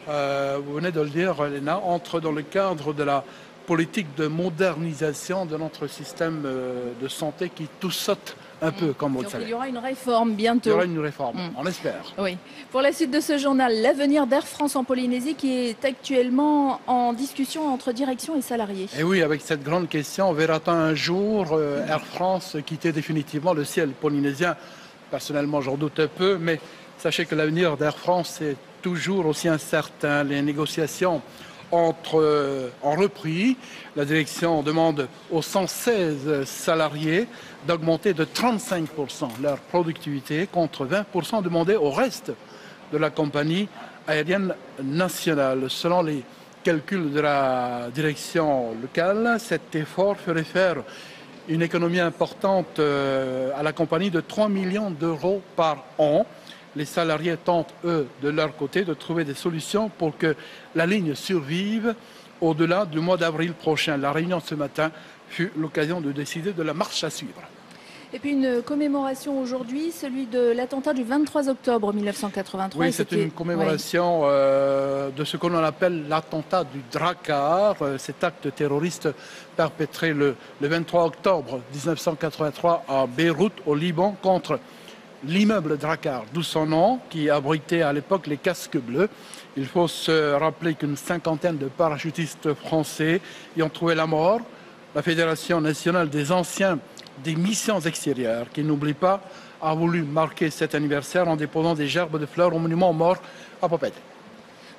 S8: vous venez de le dire, Léna, entre dans le cadre de la politique de modernisation de notre système de santé qui tout saute un peu, comme vous le savez.
S2: Il y aura une réforme bientôt.
S8: Il y aura une réforme, on l'espère.
S2: Oui. Pour la suite de ce journal, l'avenir d'Air France en Polynésie qui est actuellement en discussion entre direction et salariés.
S8: Et oui, avec cette grande question, verra-t-on un jour Air France quitter définitivement le ciel polynésien? Personnellement, j'en doute peu, mais sachez que l'avenir d'Air France est toujours aussi incertain. Les négociations ont repris. La direction demande aux 116 salariés d'augmenter de 35% leur productivité contre 20% demandés au reste de la compagnie aérienne nationale. Selon les calculs de la direction locale, cet effort ferait faire une économie importante à la compagnie de 3 millions d'euros par an. Les salariés tentent, eux, de leur côté, de trouver des solutions pour que la ligne survive au-delà du mois d'avril prochain. La réunion ce matin fut l'occasion de décider de la marche à suivre.
S2: Et puis une commémoration aujourd'hui, celui de l'attentat du 23 octobre 1983.
S8: Oui, c'est une commémoration de ce que l'on appelle l'attentat du Drakkar, cet acte terroriste perpétré le 23 octobre 1983 à Beyrouth, au Liban, contre l'immeuble Drakkar, d'où son nom, qui abritait à l'époque les casques bleus. Il faut se rappeler qu'une cinquantaine de parachutistes français y ont trouvé la mort. La Fédération nationale des anciens des missions extérieures, qui n'oublie pas, a voulu marquer cet anniversaire en déposant des gerbes de fleurs au monument aux morts à Popet.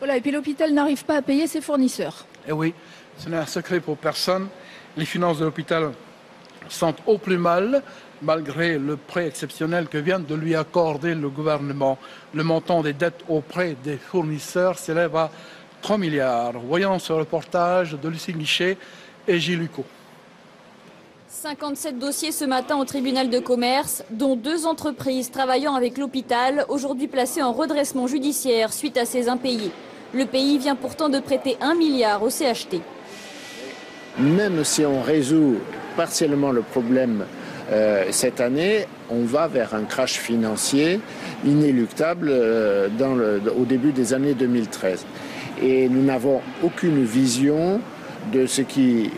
S2: Voilà, et puis l'hôpital n'arrive pas à payer ses fournisseurs.
S8: Et oui, ce n'est un secret pour personne. Les finances de l'hôpital sont au plus mal, malgré le prêt exceptionnel que vient de lui accorder le gouvernement. Le montant des dettes auprès des fournisseurs s'élève à 3 milliards. Voyons ce reportage de Lucie Guichet et Gilles Lucot.
S9: 57 dossiers ce matin au tribunal de commerce, dont 2 entreprises travaillant avec l'hôpital, aujourd'hui placées en redressement judiciaire suite à ces impayés. Le pays vient pourtant de prêter 1 milliard au CHT.
S10: Même si on résout partiellement le problème cette année, on va vers un crash financier inéluctable au début des années 2013. Et nous n'avons aucune vision de ce qui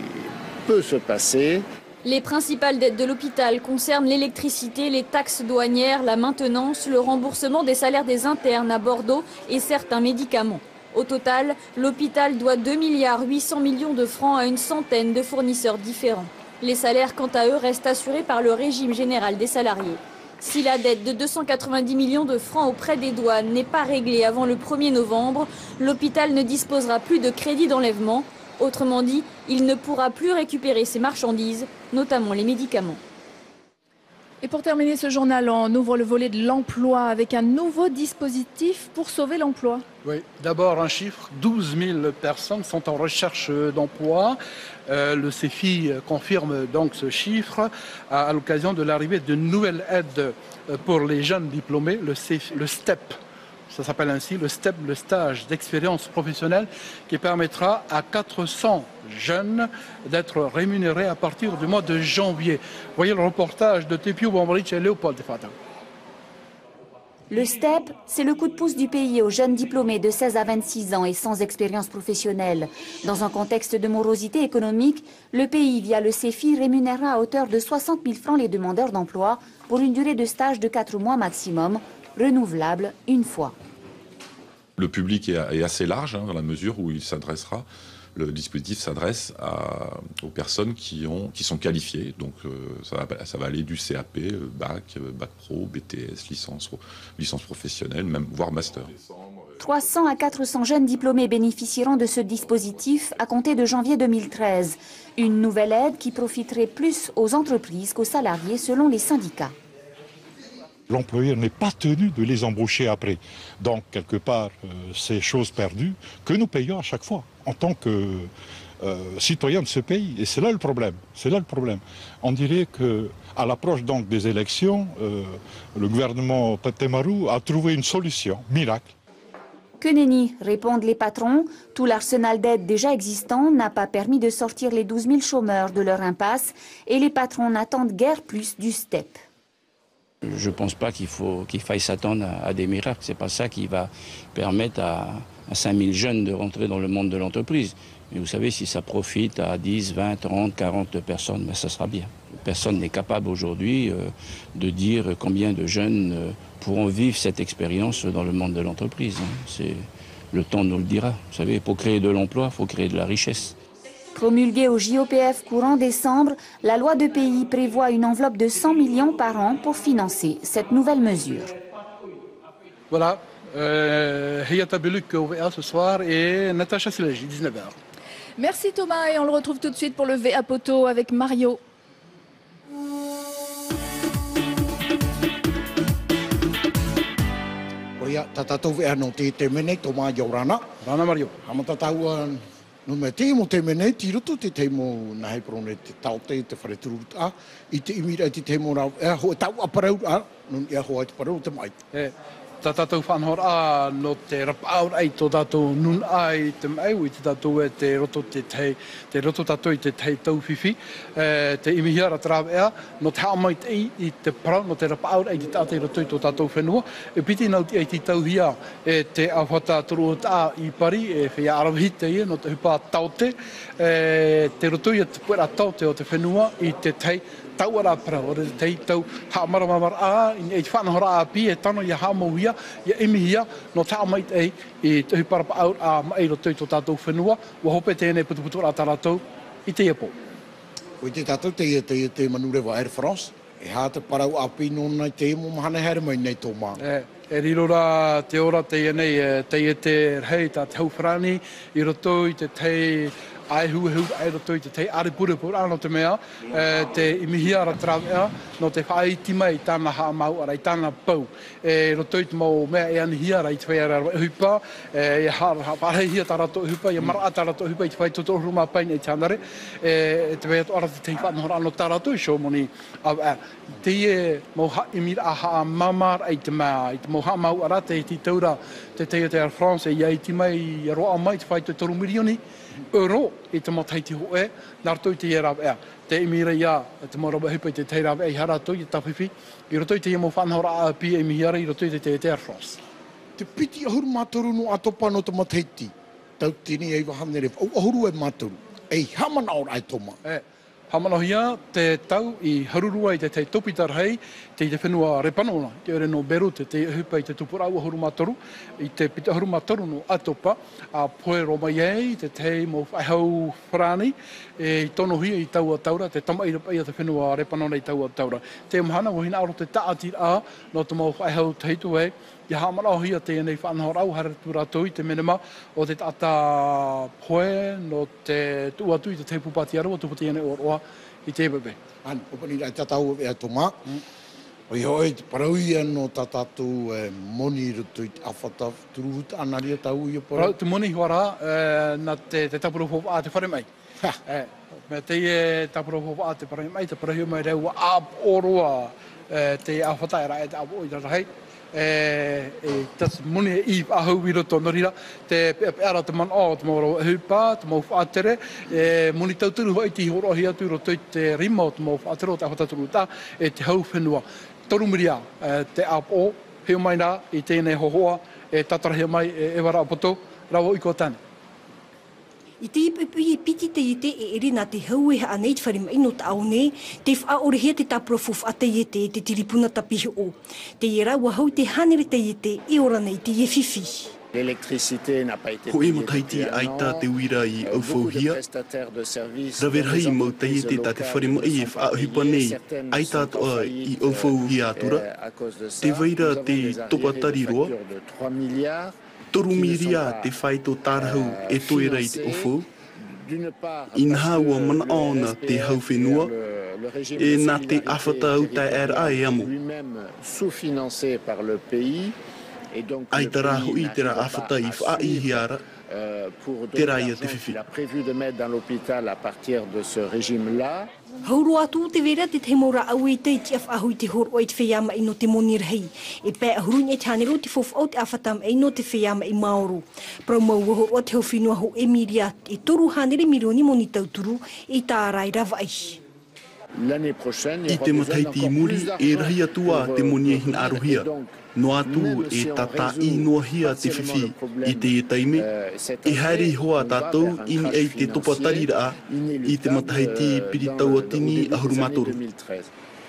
S10: peut se passer.
S9: Les principales dettes de l'hôpital concernent l'électricité, les taxes douanières, la maintenance, le remboursement des salaires des internes à Bordeaux et certains médicaments. Au total, l'hôpital doit 2 800 000 000 de francs à une centaine de fournisseurs différents. Les salaires, quant à eux, restent assurés par le régime général des salariés. Si la dette de 290 millions de francs auprès des douanes n'est pas réglée avant le 1er novembre, l'hôpital ne disposera plus de crédit d'enlèvement. Autrement dit, il ne pourra plus récupérer ses marchandises, notamment les médicaments.
S2: Et pour terminer ce journal, on ouvre le volet de l'emploi avec un nouveau dispositif pour sauver l'emploi.
S8: Oui, d'abord un chiffre, 12 000 personnes sont en recherche d'emploi. Le CEFI confirme donc ce chiffre à l'occasion de l'arrivée d'une nouvelle aide pour les jeunes diplômés, le STEP. Ça s'appelle ainsi le STEP, le stage d'expérience professionnelle, qui permettra à 400 jeunes d'être rémunérés à partir du mois de janvier. Voyez le reportage de Tepio Bambrich et Léopold Fata.
S11: Le STEP, c'est le coup de pouce du pays aux jeunes diplômés de 16 à 26 ans et sans expérience professionnelle. Dans un contexte de morosité économique, le pays, via le CEFI, rémunérera à hauteur de 60 000 francs les demandeurs d'emploi pour une durée de stage de 4 mois maximum, renouvelable une fois.
S12: Le public est assez large dans la mesure où le dispositif s'adresse aux personnes qui sont qualifiées. Donc ça va aller du CAP, bac pro, BTS, licence professionnelle, même voire master.
S11: 300 à 400 jeunes diplômés bénéficieront de ce dispositif à compter de janvier 2013. Une nouvelle aide qui profiterait plus aux entreprises qu'aux salariés selon les syndicats.
S13: L'employeur n'est pas tenu de les embaucher après. Donc, quelque part, c'est chose perdue que nous payons à chaque fois en tant que citoyens de ce pays. Et c'est là le problème. C'est là le problème. On dirait qu'à l'approche donc des élections, le gouvernement Tetemaru a trouvé une solution, miracle.
S11: Que nenni, répondent les patrons. Tout l'arsenal d'aides déjà existant n'a pas permis de sortir les 12 000 chômeurs de leur impasse et les patrons n'attendent guère plus du STEP.
S14: Je ne pense pas qu'il faille s'attendre à des miracles. Ce n'est pas ça qui va permettre à 5 000 jeunes de rentrer dans le monde de l'entreprise. Mais vous savez, si ça profite à 10, 20, 30, 40 personnes, ben ça sera bien. Personne n'est capable aujourd'hui de dire combien de jeunes pourront vivre cette expérience dans le monde de l'entreprise. Le temps nous le dira. Vous savez, pour créer de l'emploi, il faut créer de la richesse.
S11: Promulguée au JOPF courant décembre, la loi de pays prévoit une enveloppe de 100 millions par an pour financer cette nouvelle mesure.
S8: Voilà, Hayata Beluk OVA ce soir et Natacha Silegi, 19h.
S2: Merci Thomas et on le retrouve tout de suite pour le VA Poto avec Mario.
S1: Oia, tatatau VA no te mene Thomas Yorana.
S8: Rana Mario.
S1: Amatatau no me te mo te mene ti roto te mo na he prone te taute te whare turuta I te imira te mo rau ho tau aparau no ia ho te parau te mai.
S8: Tā tātou whanhora no te rapaur ai tō tātou nun ai te mai i te tātou te roto te roto tātou I te tei tauwhiwhi. Te imihia ratarau ea, no te haamait I te parau, no te rapaur ai te tātei roto I tō tātou whenua. Piti nau ti ai te tauhia te awhata turu o tā I pari, whia arawhite ia, no te hupa taute. Te roto ia te puera taute o te whenua I te tei tauara para o te tei tau haamaramamara I te whanahora a pi tano ia haamauhia ia emihia no taamait I te huparapa aur a mai ro tui tō tātou whenua wa hope tēnei putuputu a tātou I te iapo.
S1: O te tātou te manurewa Air France E hā te parau api no nei te mo mahana here mai nei tō mā.
S8: E rirora te ora te nei te te rhei ta te hauwhrani, I roto I te te aihu ai roto I te te aripuripura no te mea, te imihiara trawea, no te whaitima I tāna haa mau ara, I tāna pau. E roto I te mau mea e anihiara I te whaiara hupa, e wharehia tā rato hupa, e mara tā rato hupa I te whaitoto ruma paina I tānare, e te wea ora te te whanahora anō tā rato I show moni au a. Te e mau haimir a haa mamar ai te mea, I te mau haa mau ara te ti taura te Air France, e iai ti mai I roa mai te whaitoto milioni, euro I te mataiti hoe, nā rato I te rawa ea. Te imira ia, te marawa hupa I te te rawa ea, I harato I te tapipi, I roto I te mo whanahora a pia I mihiara, I roto I te Air France.
S1: Te piti ahuru mātoru no atopa no te mataiti, tau tini ei wahanere, ahuru e mātoru, ei hamana ora ai toma.
S8: Hamanohia, te tau I harurua I te topita rhei, te whenua repanona, te ore no Beirut, te hupa I te tupurau ahuru mātoru, I te pita ahuru mātoru no atopa, a poe roma iei, te mo whaihau whrani, I tono hia I taua taura, te tama ira pai te whenua repanona I taua taura. Te mahana wahina aro te taatir a, no te mo whaihau teitu e, I hamanohia te nei whanahorau haratu rātou I te menema, o te tata poe, no te tuatu I te teipupati aroa, tupati ane oroa, I te bebe.
S1: An, opani rai tatau e atoma. Oi hoi, te parauia no tatatu moni rutu I te awhata, turuhuta anaria tau I pora.
S8: Te moni huara, na te tapuropo a te whare mai. Me te tapuropo a te whare mai, te parahio mai reua ap oroa te awhata era e te apo I rahei. Tas moni I ahau I roto norira, te peara te man o, te mauro hupa, te mau whaatere, moni tauturu hoi ti horo hi atu roto I te rima o te mau whaatere o te awhataturu ta, te hau whenua. Torumiria, te apo, heo mai nā, I tēnei hohoa, tatarahia mai e wara apoto, rawa I kua tāne.
S15: I te piti te ite e ere nā te haue ha anei te wharimai no te aone, te whaorehia te taprofof a te ite te tiripuna tapihi o. Te e raua hau te hanere te ite e ora nei te e whiwhi.
S16: Ko e mataiti ai tā te uira I aufauhia, rawerhai mau taite tā te wharimai e whaahipa nei ai tātoa I aufauhia atura, te waira te topatari roa, torumiria te whaito tārhau e toera I te ofo, inhaua mana aona te hauwhenua, e nā te awhata au tai RA e amo. Ai tā raho I te ra awhata I whaaihiara, te raia te whiwhi.
S15: Hauro atu te vera te te mora au I te iti ahu I te horo I te wheyama I no te moni rhei. E pē ahurun e tānero te fof au te awhatam I no te wheyama I Maoro. Prau mau horo te hawhinua ho emiria e toru hanere milioni moni tauturu I tā rai rawa ai.
S16: I te mataiti muri e rahi atua te moni e hina arohia. No atu e tata I noa hia te whiwhi I te e taime, e haere hoa tātou imi ei te topatari raa I te mataiti piritau atini ahuru mātoru.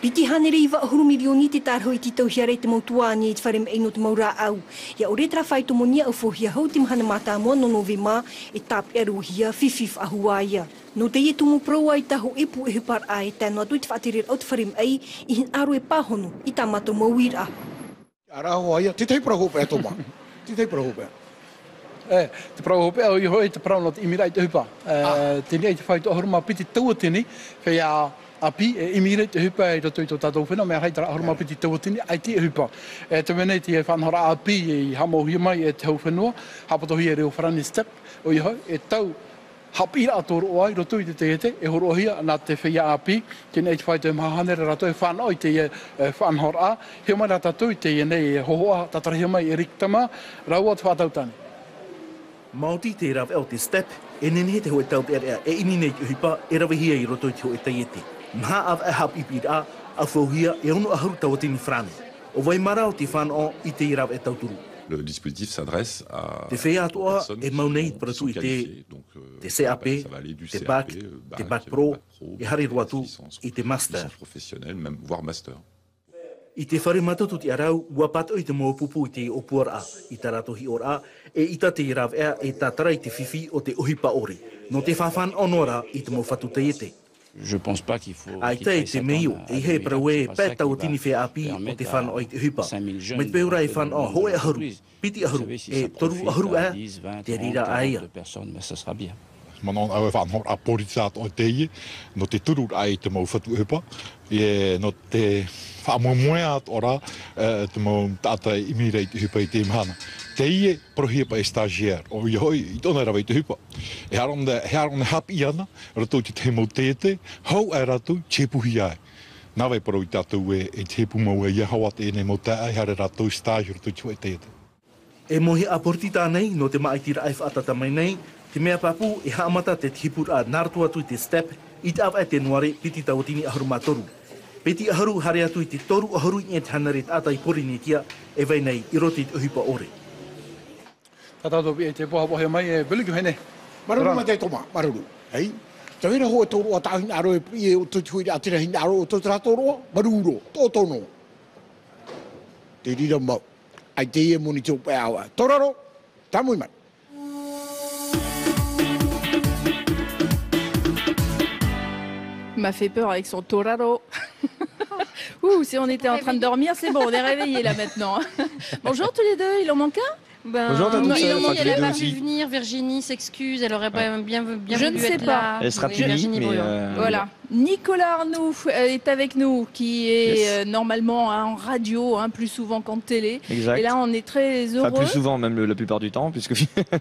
S15: Piti hanere I ahuru milioni te tārhoi ti tau hiare te mautuani I te wharem eino te maura au. Ia o retra whaito monia au fohia hau te mahana mata mua no novema e tāp eruhia whiwhif ahuaia. No te tumu proa I taho epu e hupar ai tēnua tui te whaatirir au te wharem ei I hin aro e pāhono I tā mato mauira.
S1: Araho aia, te tei prahope e toma. Te tei prahope.
S8: Te prahope au I hoi te prauna te imira I te hupa. Tēnei I te whaito ahuruma piti tauatini, whea api e imira I te hupa I roto I tō tātou whenua, mea haitara ahuruma piti tauatini ai te hupa. Te menei te whanhora api I hamohia mai e te hau whenua, hapatohi e reo wharani step, o I hoi, e tau hapira atoro o ai, roto I te teete, e horohia nā te whia api, tēnei te whaito e mahanere rato e whanau I te whanhora, heo mai nā tātou I te nei hohoa, tatarahia mai e riktama, raua te whātautani.
S17: Māoti te raw el te step, e nene te hoe tau rea e ini nei ki hipa, e rawahia I roto I te hoe teiete. Mha av e hap I pira, a whauhia e ono ahuru tawatini frane. O vai marao te whanau I te raw e tauturu.
S12: Le dispositif s'adresse à
S17: te personnes qui sont qualifiées. Donc, ça va aller du CAP, Bac Pro, et Master professionnel, même voire Master. I te whare matatu te arau, ua pato I te mōpupu I te opuara I tā rato hi ora, e ita te raw ea e tā tara I te whiwhi o te ohipa ore. No te whawhan onora I te mōwhatu te ete.
S14: Je pense pas qu'il faut.
S17: Ai te te meiu e he prawe peta o tini fe api o te fan o te hipa. Me te peura e fan o hoe aharu, piti aharu, e toru aharu a, te rira aia.
S14: Ça sera bien.
S13: Manon au van hor aporizat o teie, no te turu ai te mau fatu hipa, e no te whamomoeat ora te mau tata imirei te hipa I te imhana. Teie prohipa e stagiaire, o ioi I tona rawa I te hipa. E haronde hapi ana, rato te te mau tete, hau e rato chepuhi ai. Nawe pro I tātou e tepu mau e hawa te ene mau tae, hare rato stagiaire rato chua e tete.
S17: E mohi aportita nei, no te maitira ai whaatata mai nei, te mea papu e haamata te tipura nartu atu I te step, I te awa e te nuare piti tautini aharu matoru. Peti aharu hare atu I te toru aharu I te hanaret atai pori ni tia, e vai nei I roti te uhipa ore.
S8: Tatato e te poha mai e viliku hene.
S1: Maruru mai te toma, maruru. Hei? Te wera hoa tōru a tāhin aro e o tō tuiri a tira hin aro o tō tratoro, maruro, tō tono. Te rira mau. Ai te ia moni tō pē awa. Toraro, tamui mai.
S2: Il m'a fait peur avec son toraro. Si on était en train de dormir, c'est bon, on est réveillés là maintenant. Bonjour tous les deux, il en manque un?
S18: Bonjour, elle n'a pas pu venir. Virginie s'excuse, elle aurait bien voulu
S2: Je ne sais
S18: être
S2: pas.
S18: là.
S19: Elle sera punie, mais
S2: voilà. Nicolas Arnoux est avec nous, qui est normalement en radio, plus souvent qu'en télé.
S19: Exact.
S2: Et là, on est très heureux.
S19: Enfin, plus souvent, même la plupart du temps, puisque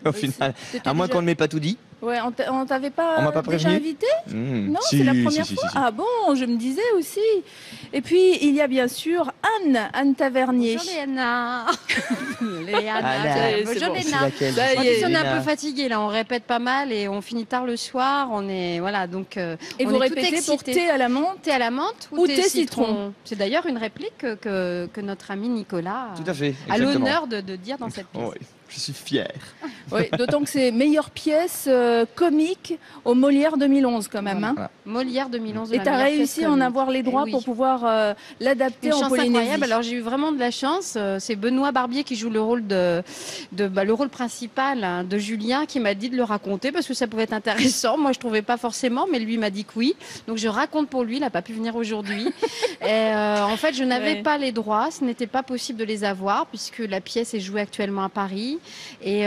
S19: au final, à moins qu'on ne m'ait pas tout dit.
S2: Ouais, on t'avait pas,
S19: On m'a pas
S2: déjà
S19: prévenu
S2: invité Non,
S19: Si,
S2: c'est la première
S19: si,
S2: fois.
S19: si.
S2: Ah bon, je me disais aussi. Et puis, il y a bien sûr Anne Tavernier.
S18: Bonjour Léana.
S2: C'est
S18: Bonjour
S2: bon.
S18: Léana.
S2: Ça y est.
S18: On est un peu fatigués là, on répète pas mal et on finit tard le soir. On est voilà donc.
S2: Et
S18: on
S2: vous
S18: est tout
S2: répétez pour
S18: excités.
S2: thé à la menthe
S18: Thé à la menthe
S2: ou
S18: thé
S2: thé
S18: citron.
S2: citron.
S18: C'est d'ailleurs une réplique que notre ami Nicolas
S19: Tout à fait,
S18: a
S19: exactement.
S18: l'honneur de dire dans cette pièce.
S19: Oui, je suis fier.
S2: Oui, d'autant que c'est meilleure pièce comique au Molière 2011 quand même. Hein.
S18: Molière 2011.
S2: Et tu as réussi à en avoir les droits pour pouvoir l'adapter
S18: Une
S2: en
S18: chance
S2: Polynésie.
S18: incroyable. Alors j'ai eu vraiment de la chance. C'est Benoît Barbier qui joue le rôle le rôle principal de Julien qui m'a dit de le raconter parce que ça pouvait être intéressant. Moi je trouvais pas forcément, mais lui m'a dit que oui. Donc je raconte pour lui. Il n'a pas pu venir aujourd'hui. En fait, je n'avais pas les droits. Ce n'était pas possible de les avoir puisque la pièce est jouée actuellement à Paris. Et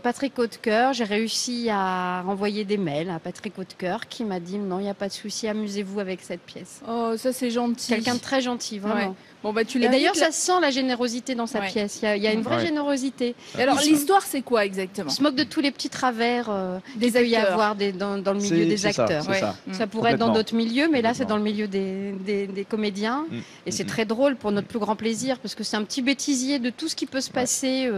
S18: Patrick Hautecoeur, j'ai réussi à renvoyer des mails à Patrick Hautecoeur qui m'a dit non, il n'y a pas de souci, amusez-vous avec cette pièce.
S2: Oh, ça c'est gentil.
S18: Quelqu'un de très gentil, vraiment.
S2: Ouais. Bon, bah, tu
S18: Et
S2: l'invites,
S18: d'ailleurs,
S2: là.
S18: ça sent la générosité dans sa pièce. Il y a une vraie générosité.
S2: Et alors, l'histoire, c'est quoi exactement?
S18: Il se moque de tous les petits travers
S2: Des
S18: qu'il peut y
S2: acteurs.
S18: avoir dans le milieu des acteurs. Ça pourrait être dans
S19: Complètement.
S18: d'autres milieux, mais là, c'est dans le milieu des comédiens. Et c'est très drôle pour notre plus grand plaisir, parce que c'est un petit bêtisier de tout ce qui peut se passer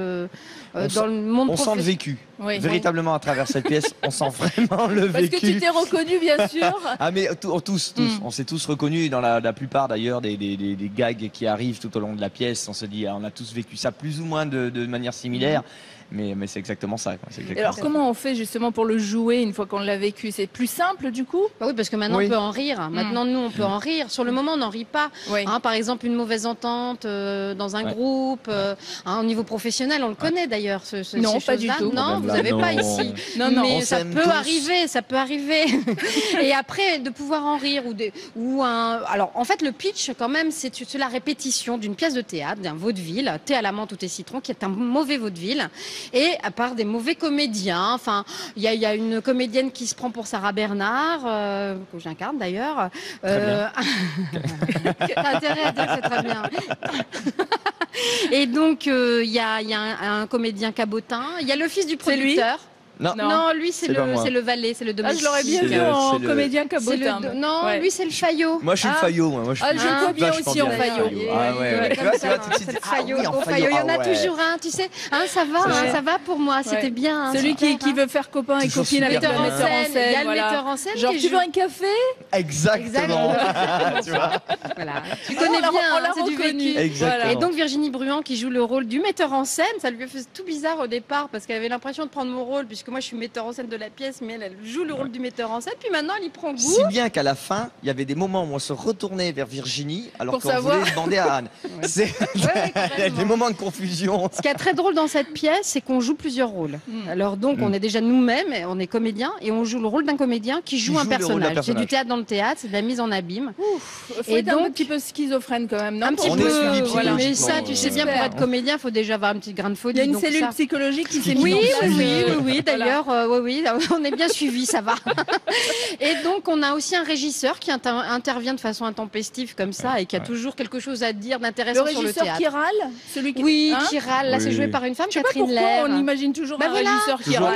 S18: dans le monde
S19: On sent le vécu.
S2: Oui.
S19: Véritablement, à travers cette pièce, on sent vraiment le
S2: Parce
S19: vécu.
S2: que tu t'es reconnu, bien sûr.
S19: Ah mais tous. On s'est tous reconnus dans la plupart d'ailleurs des gags qui arrivent tout au long de la pièce. On se dit, on a tous vécu ça plus ou moins de manière similaire. Mais c'est exactement ça. Quoi. C'est exactement
S2: Et alors,
S19: ça.
S2: comment on fait justement pour le jouer une fois qu'on l'a vécu? C'est plus simple du coup?
S18: Oui, parce que maintenant on peut en rire. Maintenant, nous, on peut en rire. Sur le moment, on n'en rit pas. Par exemple, une mauvaise entente dans un groupe, au niveau professionnel, on le connaît d'ailleurs.
S2: Non,
S18: ces
S2: pas du
S18: choses-là.
S2: tout.
S18: Non,
S19: Même
S18: vous
S19: là,
S18: n'avez pas
S19: non.
S18: ici.
S2: Non, non.
S18: Mais
S19: On
S18: ça
S19: s'aime
S18: peut
S19: tous.
S18: arriver, ça peut arriver. Et après, de pouvoir en rire Alors, en fait, le pitch, quand même, c'est la répétition d'une pièce de théâtre, d'un vaudeville, Thé à la menthe ou Thé citron, qui est un mauvais vaudeville. Et à part des mauvais comédiens. Enfin, il y a une comédienne qui se prend pour Sarah Bernard, que j'incarne d'ailleurs. T'as intérêt à dire que c'est très bien. Et donc, il y a un comédien cabotin. Il y a le fils du producteur. Non, lui c'est le valet, c'est le domestique.
S2: Je l'aurais bien vu en comédien cabotin.
S18: Non, lui c'est le faillot.
S19: Moi je suis le faillot. Moi,
S2: je le vois bien aussi en faillot.
S19: Ah ouais. Tu vois,
S18: C'est le faillot. Il y en a toujours un, tu sais. Ça va pour moi, c'était bien.
S2: Celui qui veut faire copain et copine avec le metteur en scène.
S18: Il y a le metteur en scène.
S2: Genre, tu veux un café?
S19: Exactement. Tu vois.
S18: Voilà. Tu connais bien, c'est du vécu.
S19: Exactement.
S18: Et donc Virginie Bruant qui joue le rôle du metteur en scène, ça lui a fait tout bizarre au départ parce qu'elle avait l'impression de prendre mon rôle puisque que moi je suis metteur en scène de la pièce, mais elle joue le rôle du metteur en scène. Puis maintenant, elle y prend goût.
S19: Si bien qu'à la fin, il y avait des moments où on se retournait vers Virginie, alors qu'on voulait demander à Anne. C'est des moments de confusion.
S18: Ce qui est très drôle dans cette pièce, c'est qu'on joue plusieurs rôles. Alors donc, on est déjà nous-mêmes, on est comédiens, et on joue le rôle d'un comédien qui joue un personnage. C'est du théâtre dans le théâtre, c'est de la mise en abîme.
S2: Faut être un petit peu schizophrène quand même, non?
S18: Un petit peu, voilà. Mais ça, tu sais bien, pour être comédien, il faut déjà avoir un petit grain de folie.
S2: Il y a une cellule psychologique qui s'est
S18: mise en place. Oui, d'ailleurs, oui, on est bien suivis, ça va. Et donc, on a aussi un régisseur qui intervient de façon intempestive comme ça et qui a toujours quelque chose à dire d'intéressant sur le théâtre.
S2: Le régisseur qui râle, celui qui...
S18: Oui, qui râle. Là, c'est joué par une femme, Catherine Lair.
S2: On imagine toujours un régisseur qui râle.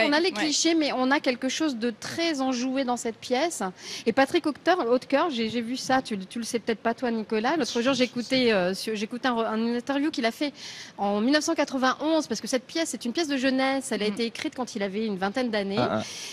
S18: On a les clichés, mais on a quelque chose de très enjoué dans cette pièce. Et Patrick Hautecoeur, j'ai vu ça, tu le sais peut-être pas toi, Nicolas. L'autre jour, j'écoutais une interview qu'il a fait en 1991, parce que cette pièce, c'est une pièce de jeunesse. Elle a été écrite quand il avait une vingtaine d'années.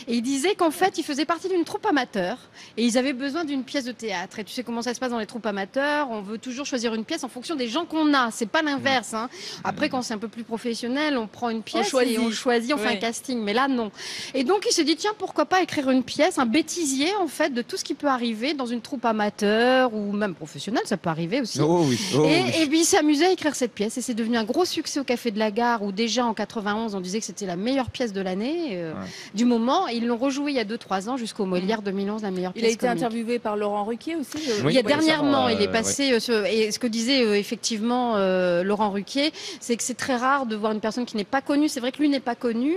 S18: Et il disait qu'en fait, il faisait partie d'une troupe amateur et ils avaient besoin d'une pièce de théâtre. Et tu sais comment ça se passe dans les troupes amateurs, on veut toujours choisir une pièce en fonction des gens qu'on a. C'est pas l'inverse. Après, quand c'est un peu plus professionnel, on prend une pièce et on choisit, on fait un casting. Mais là, non. Et donc, il se dit, tiens, pourquoi pas écrire une pièce, un bêtisier, en fait, de tout ce qui peut arriver dans une troupe amateur ou même professionnelle, ça peut arriver aussi. Et puis, il s'est amusé à écrire cette pièce et c'est devenu un gros succès au Café de la Gare où déjà en 91, on disait que c'était la meilleure pièce de l'année du moment. Et ils l'ont rejoué il y a 2-3 ans jusqu'au Molière 2011, la meilleure pièce.
S2: Il a été interviewé par Laurent Ruquier aussi.
S18: Il y a dernièrement, il est passé. Et ce que disait effectivement Laurent Ruquier, c'est que c'est très rare de voir une personne qui n'est pas connue. C'est vrai que lui n'est pas connu,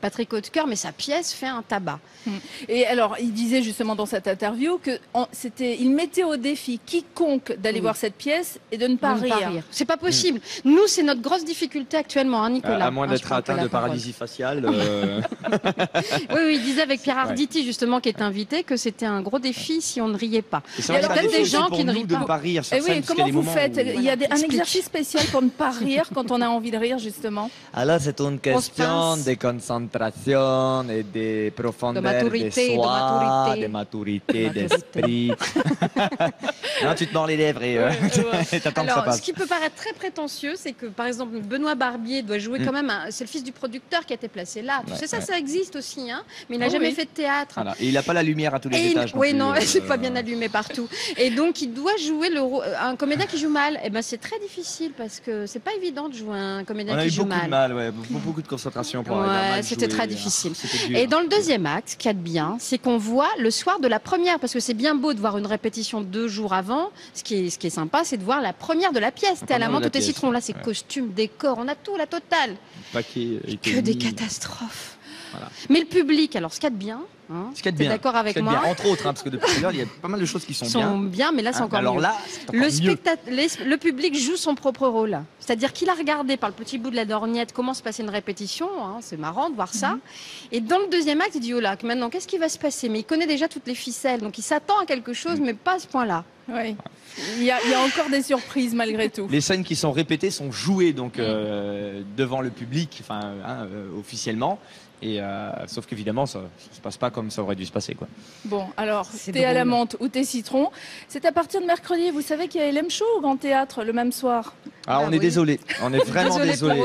S18: Patrick Hautecoeur, mais sa pièce fait un tabac.
S2: Et alors, il disait justement dans cette interview que il mettait au défi quiconque d'aller voir cette pièce et de ne pas rire.
S18: C'est pas possible. Nous, c'est notre grosse difficulté actuellement, Nicolas.
S19: À moins d'être atteint de paralysie faciale.
S18: Oui, il disait avec Pierre Arditi, justement, qui est invité, que c'était un gros défi si on ne riait pas.
S19: Il y a peut-être des gens qui ne rient pas. Rire sur scène,
S2: comment vous faites? Il y a un exercice spécial pour ne pas rire quand on a envie de rire, justement.
S19: Alors, c'est une question de concentration et de profondeur de maturité, d'esprit. Non, tu te mords les lèvres et t'attends que ça passe.
S18: Ce qui peut paraître très prétentieux, c'est que, par exemple, Benoît Barbier doit jouer quand même. C'est le fils du producteur qui a été placé là. Tu sais, ça existe aussi, mais il n'a jamais fait de théâtre.
S19: Voilà. Et il n'a pas la lumière à tous les étages.
S18: Oui, non, c'est pas bien allumé partout. Et donc, il doit jouer un comédien qui joue mal. Et ben, c'est très difficile parce que c'est pas évident de jouer un comédien qui joue mal.
S19: On a eu beaucoup de mal, beaucoup de concentration pour arriver à mal
S18: c'était très difficile. Et dans le deuxième acte, ce qu'il y a de bien, c'est qu'on voit le soir de la première, parce que c'est bien beau de voir une répétition 2 jours avant. Ce qui est sympa, c'est de voir la première de la pièce. T'es à la menthe, tout est citron. Là, c'est costume, décor, on a tout, la totale. Que des catastrophes. Voilà. Mais le public, alors ce qu'il y a de bien, t'es d'accord avec moi?
S19: Entre autres, parce que depuis tout à l'heure, il y a pas mal de choses qui sont bien.
S18: Mais là, c'est encore mieux. Le public joue son propre rôle. C'est-à-dire qu'il a regardé par le petit bout de la lorgnette comment se passait une répétition. C'est marrant de voir ça. Et dans le deuxième acte, il dit, oh là, maintenant, qu'est-ce qui va se passer? Mais il connaît déjà toutes les ficelles. Donc, il s'attend à quelque chose, mais pas à ce point-là.
S2: Oui. Il y a encore des surprises malgré tout.
S19: Les scènes qui sont répétées sont jouées donc devant le public, officiellement. Et sauf qu'évidemment, ça ne se passe pas comme ça aurait dû se passer, quoi.
S2: Bon, alors, thé à la menthe ou thé citron, c'est à partir de mercredi. Vous savez qu'il y a LM Show au Grand Théâtre le même soir.
S19: On est désolé. On est vraiment désolé.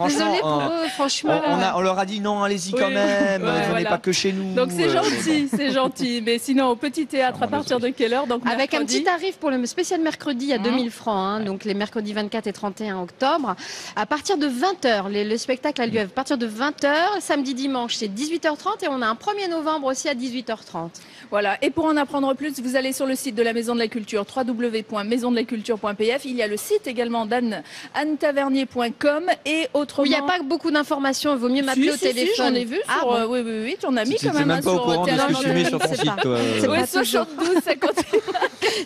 S18: Désolé pour eux, franchement.
S19: On leur a dit non, allez-y quand même. Venez pas que chez nous.
S2: Donc c'est gentil, c'est gentil. Mais sinon, au Petit Théâtre, à partir de quelle heure? Donc
S18: avec un petit tarif pour le spécial mercredi à 2000 francs. Donc les mercredis 24 et 31 octobre. À partir de 20h, le spectacle a lieu à partir de 20h. Samedi, dimanche, c'est 18h30. Et on a un 1er novembre aussi à 18h30.
S2: Voilà. Et pour en apprendre plus, vous allez sur le site de la Maison de la Culture, www.maisondelaculture.pf. Il y a le site également d'AnneTavernier.com et autrement.
S18: Il n'y a pas beaucoup d'informations. Il vaut mieux m'appeler au téléphone.
S2: J'en ai vu sur. Oui, tu en as mis quand même.
S19: Tu n'es même pas au courant de ce que tu mets sur ton site, toi.
S2: Oui, 72, ça continue.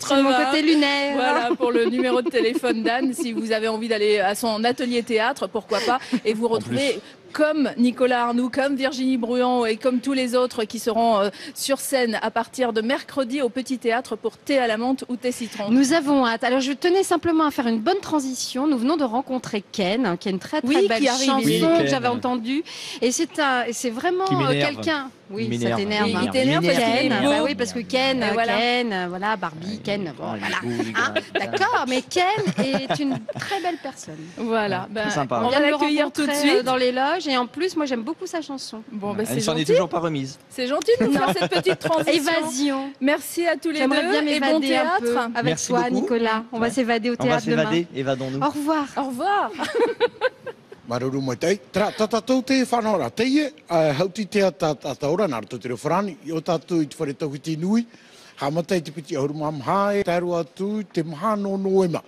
S18: C'est mon côté lunaire.
S2: Voilà, pour le numéro de téléphone d'Anne, si vous avez envie d'aller à son atelier théâtre, pourquoi pas, et vous retrouvez comme Nicolas Arnoux, comme Virginie Bruand et comme tous les autres qui seront sur scène à partir de mercredi au Petit Théâtre pour thé à la menthe ou thé citron.
S18: Nous avons hâte. Alors je tenais simplement à faire une bonne transition. Nous venons de rencontrer Ken, qui est une très belle chanson que j'avais entendue. Et c'est vraiment quelqu'un... Oui, ça t'énerve.
S2: Il t'énerve parce qu'il est beau.
S18: Bah oui, parce que Ken, voilà, Barbie, Ken, bon, voilà. Hein, d'accord, mais Ken est une très belle personne.
S2: Voilà.
S19: Très sympa.
S2: On vient de l'accueillir tout de suite
S18: dans les loges et en plus, moi, j'aime beaucoup sa chanson.
S2: Bon, bah,
S19: Elle
S2: c'est
S19: s'en est
S2: gentil.
S19: toujours pas remise.
S2: C'est gentil de nous faire cette petite transition.
S18: Évasion.
S2: Merci à tous les deux.
S18: J'aimerais bien
S2: et bon
S18: m'évader un peu
S2: théâtre.
S18: avec
S19: Merci
S18: toi,
S19: beaucoup.
S18: Nicolas. On va s'évader au
S19: On va
S18: théâtre demain.
S19: s'évader, évadons-nous.
S18: Au revoir.
S2: Au revoir.
S1: Maruru mai tei. Tātou te whanora teie, hauti te ataura nāra tō te reo wharani, i o tātou i te whare tau te nui, hamatai te piti ahuru mamhae, tāru atu, te mahano noema.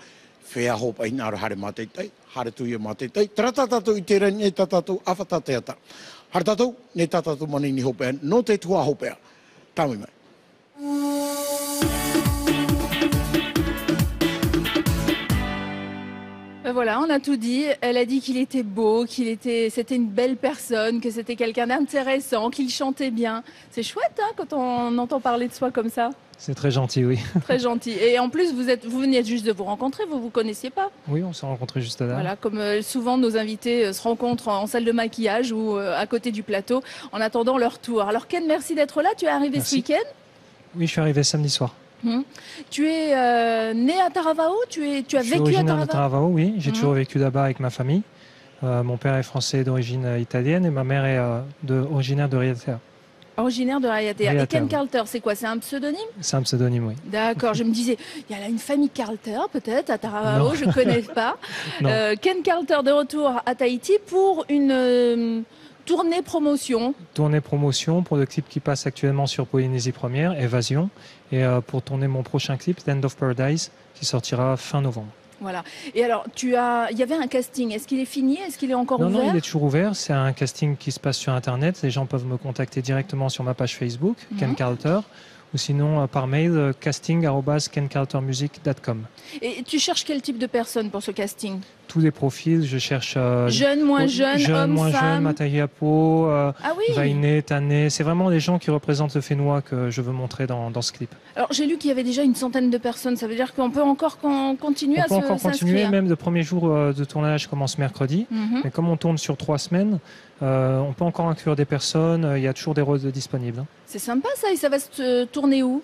S1: Whea hopa i nāra hare mātei tei, hare tu i mātei tei, tātou i te rani e tātou awhata te ata. Hare tātou, ne tātou manini hopea, no te tua hopea. Tāmi mai.
S2: Voilà, on a tout dit. Elle a dit qu'il était beau, c'était une belle personne, que c'était quelqu'un d'intéressant, qu'il chantait bien. C'est chouette, hein, quand on entend parler de soi comme ça.
S20: C'est très gentil, oui.
S2: Très gentil. Et en plus, vous veniez juste de vous rencontrer, vous vous connaissiez pas.
S20: Oui, on s'est rencontrés juste là.
S2: Voilà, comme souvent nos invités se rencontrent en salle de maquillage ou à côté du plateau en attendant leur tour. Alors Ken, merci d'être là. Tu es arrivé ce week-end.
S20: Oui, je suis arrivé samedi soir.
S2: Tu es né à Taravao, tu as vécu à Taravao.
S20: Je suis originaire de Taravao, oui. J'ai toujours vécu là-bas avec ma famille. Mon père est français d'origine italienne et ma mère est originaire de Raiatea.
S2: Originaire de Raiatea. Et Ken Carter, c'est quoi? C'est un pseudonyme?
S20: C'est un pseudonyme, oui.
S2: D'accord, je me disais, il y a là une famille Carter peut-être à Taravao, je ne connais pas. Ken Carter de retour à Tahiti pour une tournée promotion.
S20: Tournée promotion pour le clip qui passe actuellement sur Polynésie Première, Évasion. Et pour tourner mon prochain clip, End of Paradise, qui sortira fin novembre.
S2: Voilà. Et alors, il y avait un casting. Est-ce qu'il est fini? Est-ce qu'il est encore ouvert?
S20: Non, il est toujours ouvert. C'est un casting qui se passe sur Internet. Les gens peuvent me contacter directement sur ma page Facebook, Ken Carter, ou sinon par mail, casting@kencartermusic.com.
S2: Et tu cherches quel type de personne pour ce casting?
S20: Tous les profils, je cherche...
S2: jeunes, moins jeunes, hommes,
S20: moins
S2: femmes.
S20: jeunes, Matahiapo,
S2: oui.
S20: Vainé, Tané. C'est vraiment les gens qui représentent le Fénois que je veux montrer dans ce clip.
S2: Alors, j'ai lu qu'il y avait déjà une centaine de personnes. Ça veut dire qu'on peut encore continuer à
S20: s'inscrire. On peut encore continuer. Même le premier jour de tournage commence mercredi. Mais comme on tourne sur 3 semaines, on peut encore inclure des personnes. Il y a toujours des rôles disponibles.
S2: C'est sympa ça. Et ça va se tourner où?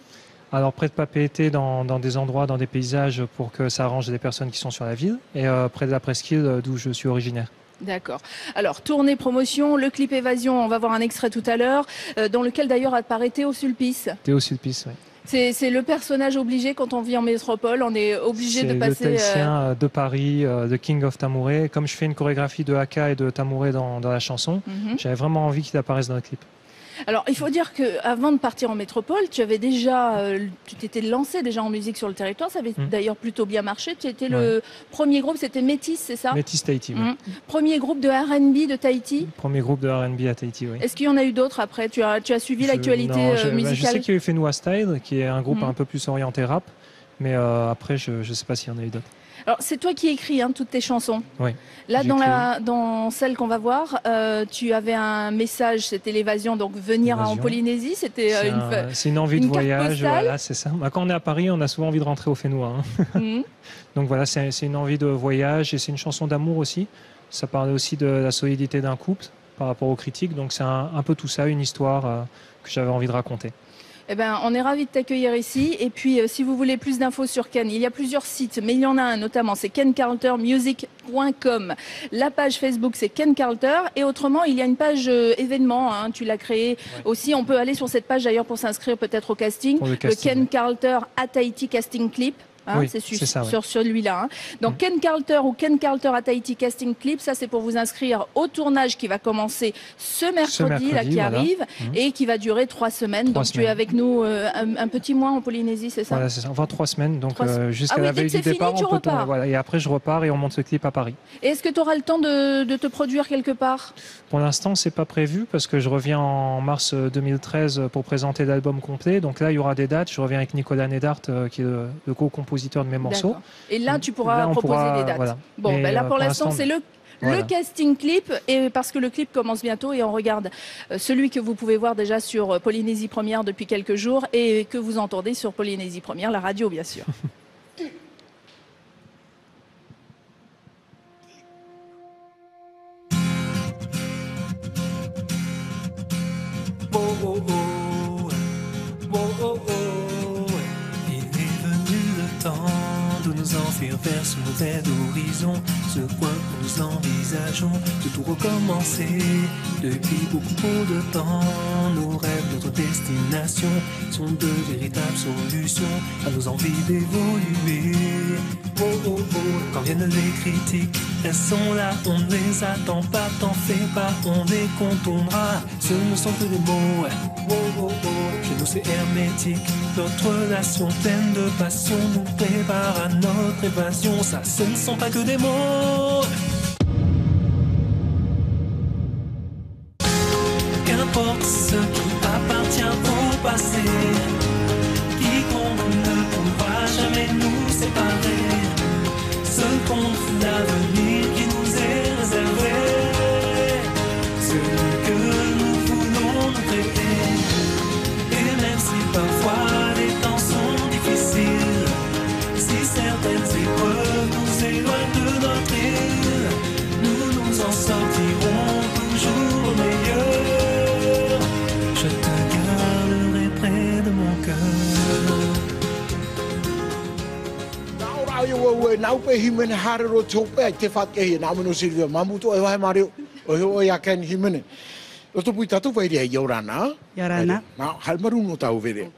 S20: Alors près de Papeete, dans des endroits, dans des paysages pour que ça arrange des personnes qui sont sur la ville, et près de la presqu'île d'où je suis originaire.
S2: D'accord. Alors, tournée, promotion, le clip Évasion, on va voir un extrait tout à l'heure, dans lequel d'ailleurs apparaît Théo Sulpice.
S20: Théo Sulpice, oui.
S2: C'est le personnage obligé quand on vit en métropole, on est obligé de passer...
S20: C'est le Tahitien de Paris, de King of Tamouré. Comme je fais une chorégraphie de haka et de Tamouré dans la chanson, j'avais vraiment envie qu'il apparaisse dans le clip.
S2: Alors, il faut dire qu'avant de partir en métropole, tu avais déjà, tu t'étais lancé déjà en musique sur le territoire. Ça avait d'ailleurs plutôt bien marché. Tu étais le premier groupe, c'était Métis, c'est ça?
S20: Métis Tahiti, oui.
S2: Premier groupe de R&B de Tahiti.
S20: Premier groupe de R&B à Tahiti, oui.
S2: Est-ce qu'il y en a eu d'autres après? Tu as suivi l'actualité musicale?
S20: Je sais qu'il y a eu Fénois Style, qui est un groupe un peu plus orienté rap. Mais après, je ne sais pas s'il y en a eu d'autres.
S2: Alors, c'est toi qui écris toutes tes chansons.
S20: Oui.
S2: Là, dans celle qu'on va voir, tu avais un message, c'était l'évasion, donc venir en Polynésie, c'était
S20: c'est une envie de voyage, voilà, c'est ça. Quand on est à Paris, on a souvent envie de rentrer au Fénois. Donc voilà, c'est une envie de voyage et c'est une chanson d'amour aussi. Ça parle aussi de la solidité d'un couple par rapport aux critiques, donc c'est un peu tout ça, une histoire que j'avais envie de raconter.
S2: Eh ben, on est ravis de t'accueillir ici. Et puis, si vous voulez plus d'infos sur Ken, il y a plusieurs sites, mais il y en a un notamment, c'est kencartermusic.com. La page Facebook, c'est Ken Carter. Et autrement, il y a une page événement, tu l'as créée aussi. On peut aller sur cette page d'ailleurs pour s'inscrire peut-être au casting. Le Ken Carter à Tahiti Casting Clip. C'est sur celui-là. Donc Ken Carter ou Ken Carter à Tahiti Casting Clip, ça c'est pour vous inscrire au tournage qui va commencer ce mercredi là, qui arrive et qui va durer 3 semaines. Donc tu es avec nous un petit mois en Polynésie, c'est ça?
S20: Voilà, c'est ça. Enfin 3 semaines, donc jusqu'à la veille du départ, on peut tourner. Voilà, et après je repars et on monte ce clip à Paris.
S2: Et est-ce que tu auras le temps de te produire quelque part?
S20: Pour l'instant, c'est pas prévu parce que je reviens en mars 2013 pour présenter l'album complet. Donc là, il y aura des dates. Je reviens avec Nicolas Nedart, qui est le co-compositeur de mes morceaux.
S2: Et là, tu pourras proposer des dates.
S20: Voilà.
S2: Bon, là pour l'instant, c'est le casting clip, et parce que le clip commence bientôt et on regarde celui que vous pouvez voir déjà sur Polynésie Première depuis quelques jours et que vous entendez sur Polynésie Première, la radio bien sûr.
S21: oh, oh, oh, oh, oh. Il est venu le temps de nous enfuir vers ce nouvel horizon, ce point où nous envisageons de tout recommencer. Depuis beaucoup de temps, nos rêves, notre destination sont de véritables solutions à nos envies d'évoluer. Oh oh oh, quand viennent les critiques, elles sont là, on ne les attend pas, t'en fais pas, on les contournera. Ce ne sont que des mots. Oh oh oh, chez nous c'est hermétique, notre relation pleine de passion nous prépare à notre évasion. Ça, ce ne sont pas que des mots. Qu'importe ce qui appartient au passé, quiconque ne pourra jamais nous séparer. Ce compte l'avenir qui nous est réservé, celui que nous voulons nous créer. Et même si parfois les temps sont difficiles, si certaines épreuves nous éloignent de notre île, nous nous en sortirons toujours meilleurs. Je te garderai près de mon cœur.
S1: Nau pe himene harero tope ai te whake hi nā mino Silvia Mamuto e wahe mareo o heo ia ken himene. O to pui tatu vai rea Yorana.
S22: Yorana.
S1: Nā halmaru no tau vere.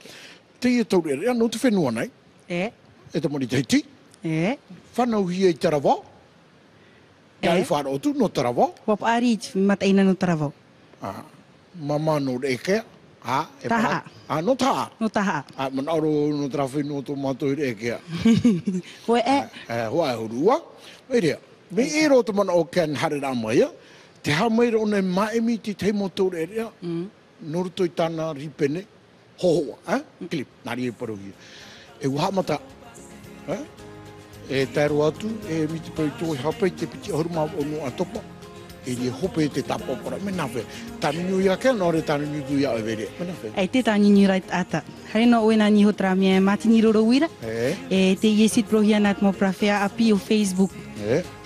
S1: Te e tau rea no te whenua nei.
S22: E.
S1: E te moni te hiti.
S22: E.
S1: Whanau hi e tarawao. Gai whāro tu no tarawao.
S22: Wap arit mataina no tarawao.
S1: Mama no reke.
S22: Taha.
S1: No taha.
S22: No taha.
S1: Manauro no trawhi no to mato reke.
S22: Hoe e.
S1: Hoa e hurua. Erea. Me e ro te mana o ken harera maia. Te hamaira o ne maemi ti te motor erea. Noruto i tāna ripene. Hohoa. Klip. Nari e paruhi. E uhamata. E tēro atu. E miti pau tō hapai te piti horuma o no atopa. E ni hope te tapa para me nawhe. Tāni nui ake, nore tāni nui kui a evere. Me nawhe.
S22: Ei te tāni nui rait ata. Hare no oe nā niho tra mea matini roro wira. E te iesit prohia nāt mo prafea api o Facebook.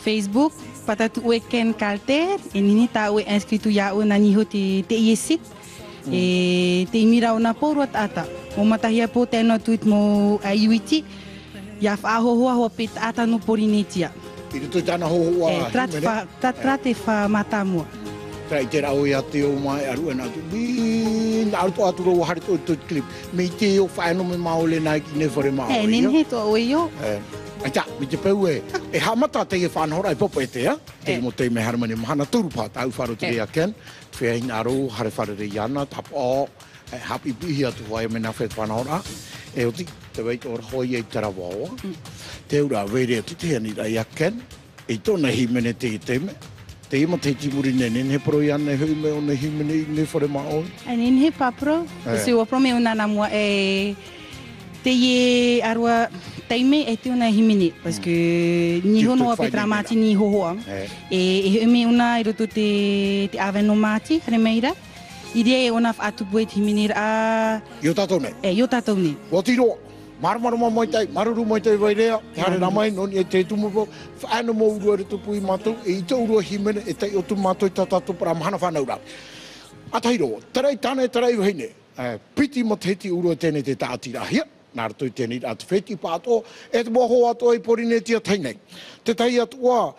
S22: Facebook, patatu oe ken kalter. E nini tā oe inscritu ia oe nā niho te iesit. E te imira o nā pōruat ata. O matahia po tēnā tuit mo aiuiti. Ia whaahohoa hoa pet ata no porinetia.
S1: I ruto tāna hohoa
S22: himene. Trate wha matamua.
S1: Trai te rau ia te o mai aru e nātu. Nā aruto atu rau hari tō klip. Me te o whaeno me maole nai ki ne whare maole.
S22: Nen he tō oe yo.
S1: Aita, me te peu e. E hamata te e whanhora e popo e te a. Te mo te me haramani mahana turupā. Tau wharo te rea ken. Whea hina aro, hare whare re iana, tap o. Hapi pihi atu whai me na whet whanhora. E oti, te weit o rahoi e tarawawa. Te ura vere ati te ani rai aken. E tōna himene te teme. Te ima te timuri nene, he pro i ane hui me o ne himene i ne whare maoi.
S22: A nene he papro. Se ua pro me o nana mua e te ie arua teime e te ona himene. Paske ni hono a petra mati ni hohoa. E me ona i roto te aveno mati, hare meira. Iria e ona atu bue te himene a...
S1: Io tātou nei?
S22: Io tātou nei.
S1: O tiro, marmaruma mai tai, maruru mai tai vai rea, te hare ramai, noni e te tumupo, whaano mo urua re tupu i mātou, e i te urua himene, e te o tu mātou i tātou para mahana whanau rā. Atairo, tarai tāne, tarai uheine, piti mo te heti urua tēne te tāti rahia, nā rato i tēne atu wheti pāto, e te moho ato i porinetia teinei. Te tai atua,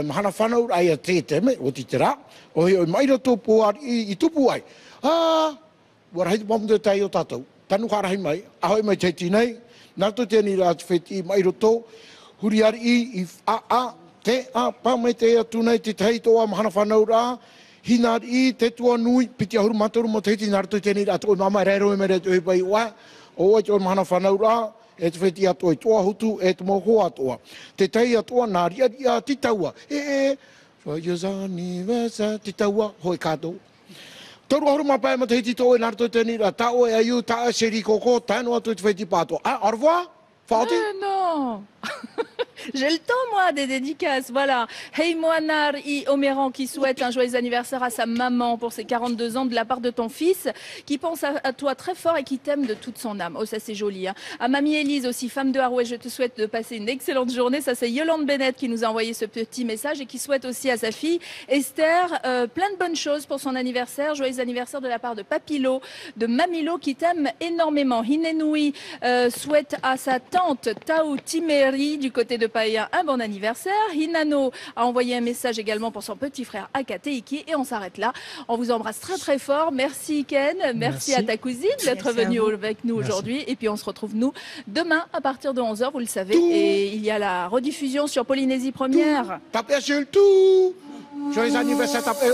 S1: mahana whanau rā ia te teme, o ti te rā, o hei o maira tōpū i tupu ai. Wara hei mamu te tai o tātou. Tanu kārahi mai, ahoi mai te tinei, nātou tēni rā te wheti mai roto, huri ari i te pā mai te atu nei te tei toa mahana whanau rā, hinari i te tua nui, piti ahuru mataru mo te hiti nātou tēni rā, tōi mama rero e mere te hui pai ua, o ai tōi mahana whanau rā, e te wheti atoa i toa hutu, e te moho atoa. Te tei atoa nā riari a titaua, Whaiazani wasa titaua, hoi kātou. Toru horu mapai ma te hiti tō e nārtou tēni rā, tā oe aiu, tā seri koko, tāno atu i te wheti pātoa. Au revoir, whaoti?
S2: Non, J'ai le temps, moi, des dédicaces. Voilà. Hey Moanar I Omeran qui souhaite un joyeux anniversaire à sa maman pour ses 42 ans de la part de ton fils, qui pense à toi très fort et qui t'aime de toute son âme. Oh, ça c'est joli. Hein. À mamie Élise aussi, femme de Harouet, je te souhaite de passer une excellente journée. Ça c'est Yolande Bennett qui nous a envoyé ce petit message et qui souhaite aussi à sa fille Esther plein de bonnes choses pour son anniversaire. Joyeux anniversaire de la part de Papilo, de Mamilo qui t'aime énormément. Hinenui souhaite à sa tante Tao Timeri du côté de Païa un bon anniversaire. Hinano a envoyé un message également pour son petit frère Akate Iki et on s'arrête là. On vous embrasse très très fort. Merci Ken, merci à ta cousine d'être venue avec nous aujourd'hui et puis on se retrouve nous demain à partir de 11h, vous le savez, et il y a la rediffusion sur Polynésie Première.
S1: Tapez sur le tout. Joyeux anniversaire, tapez.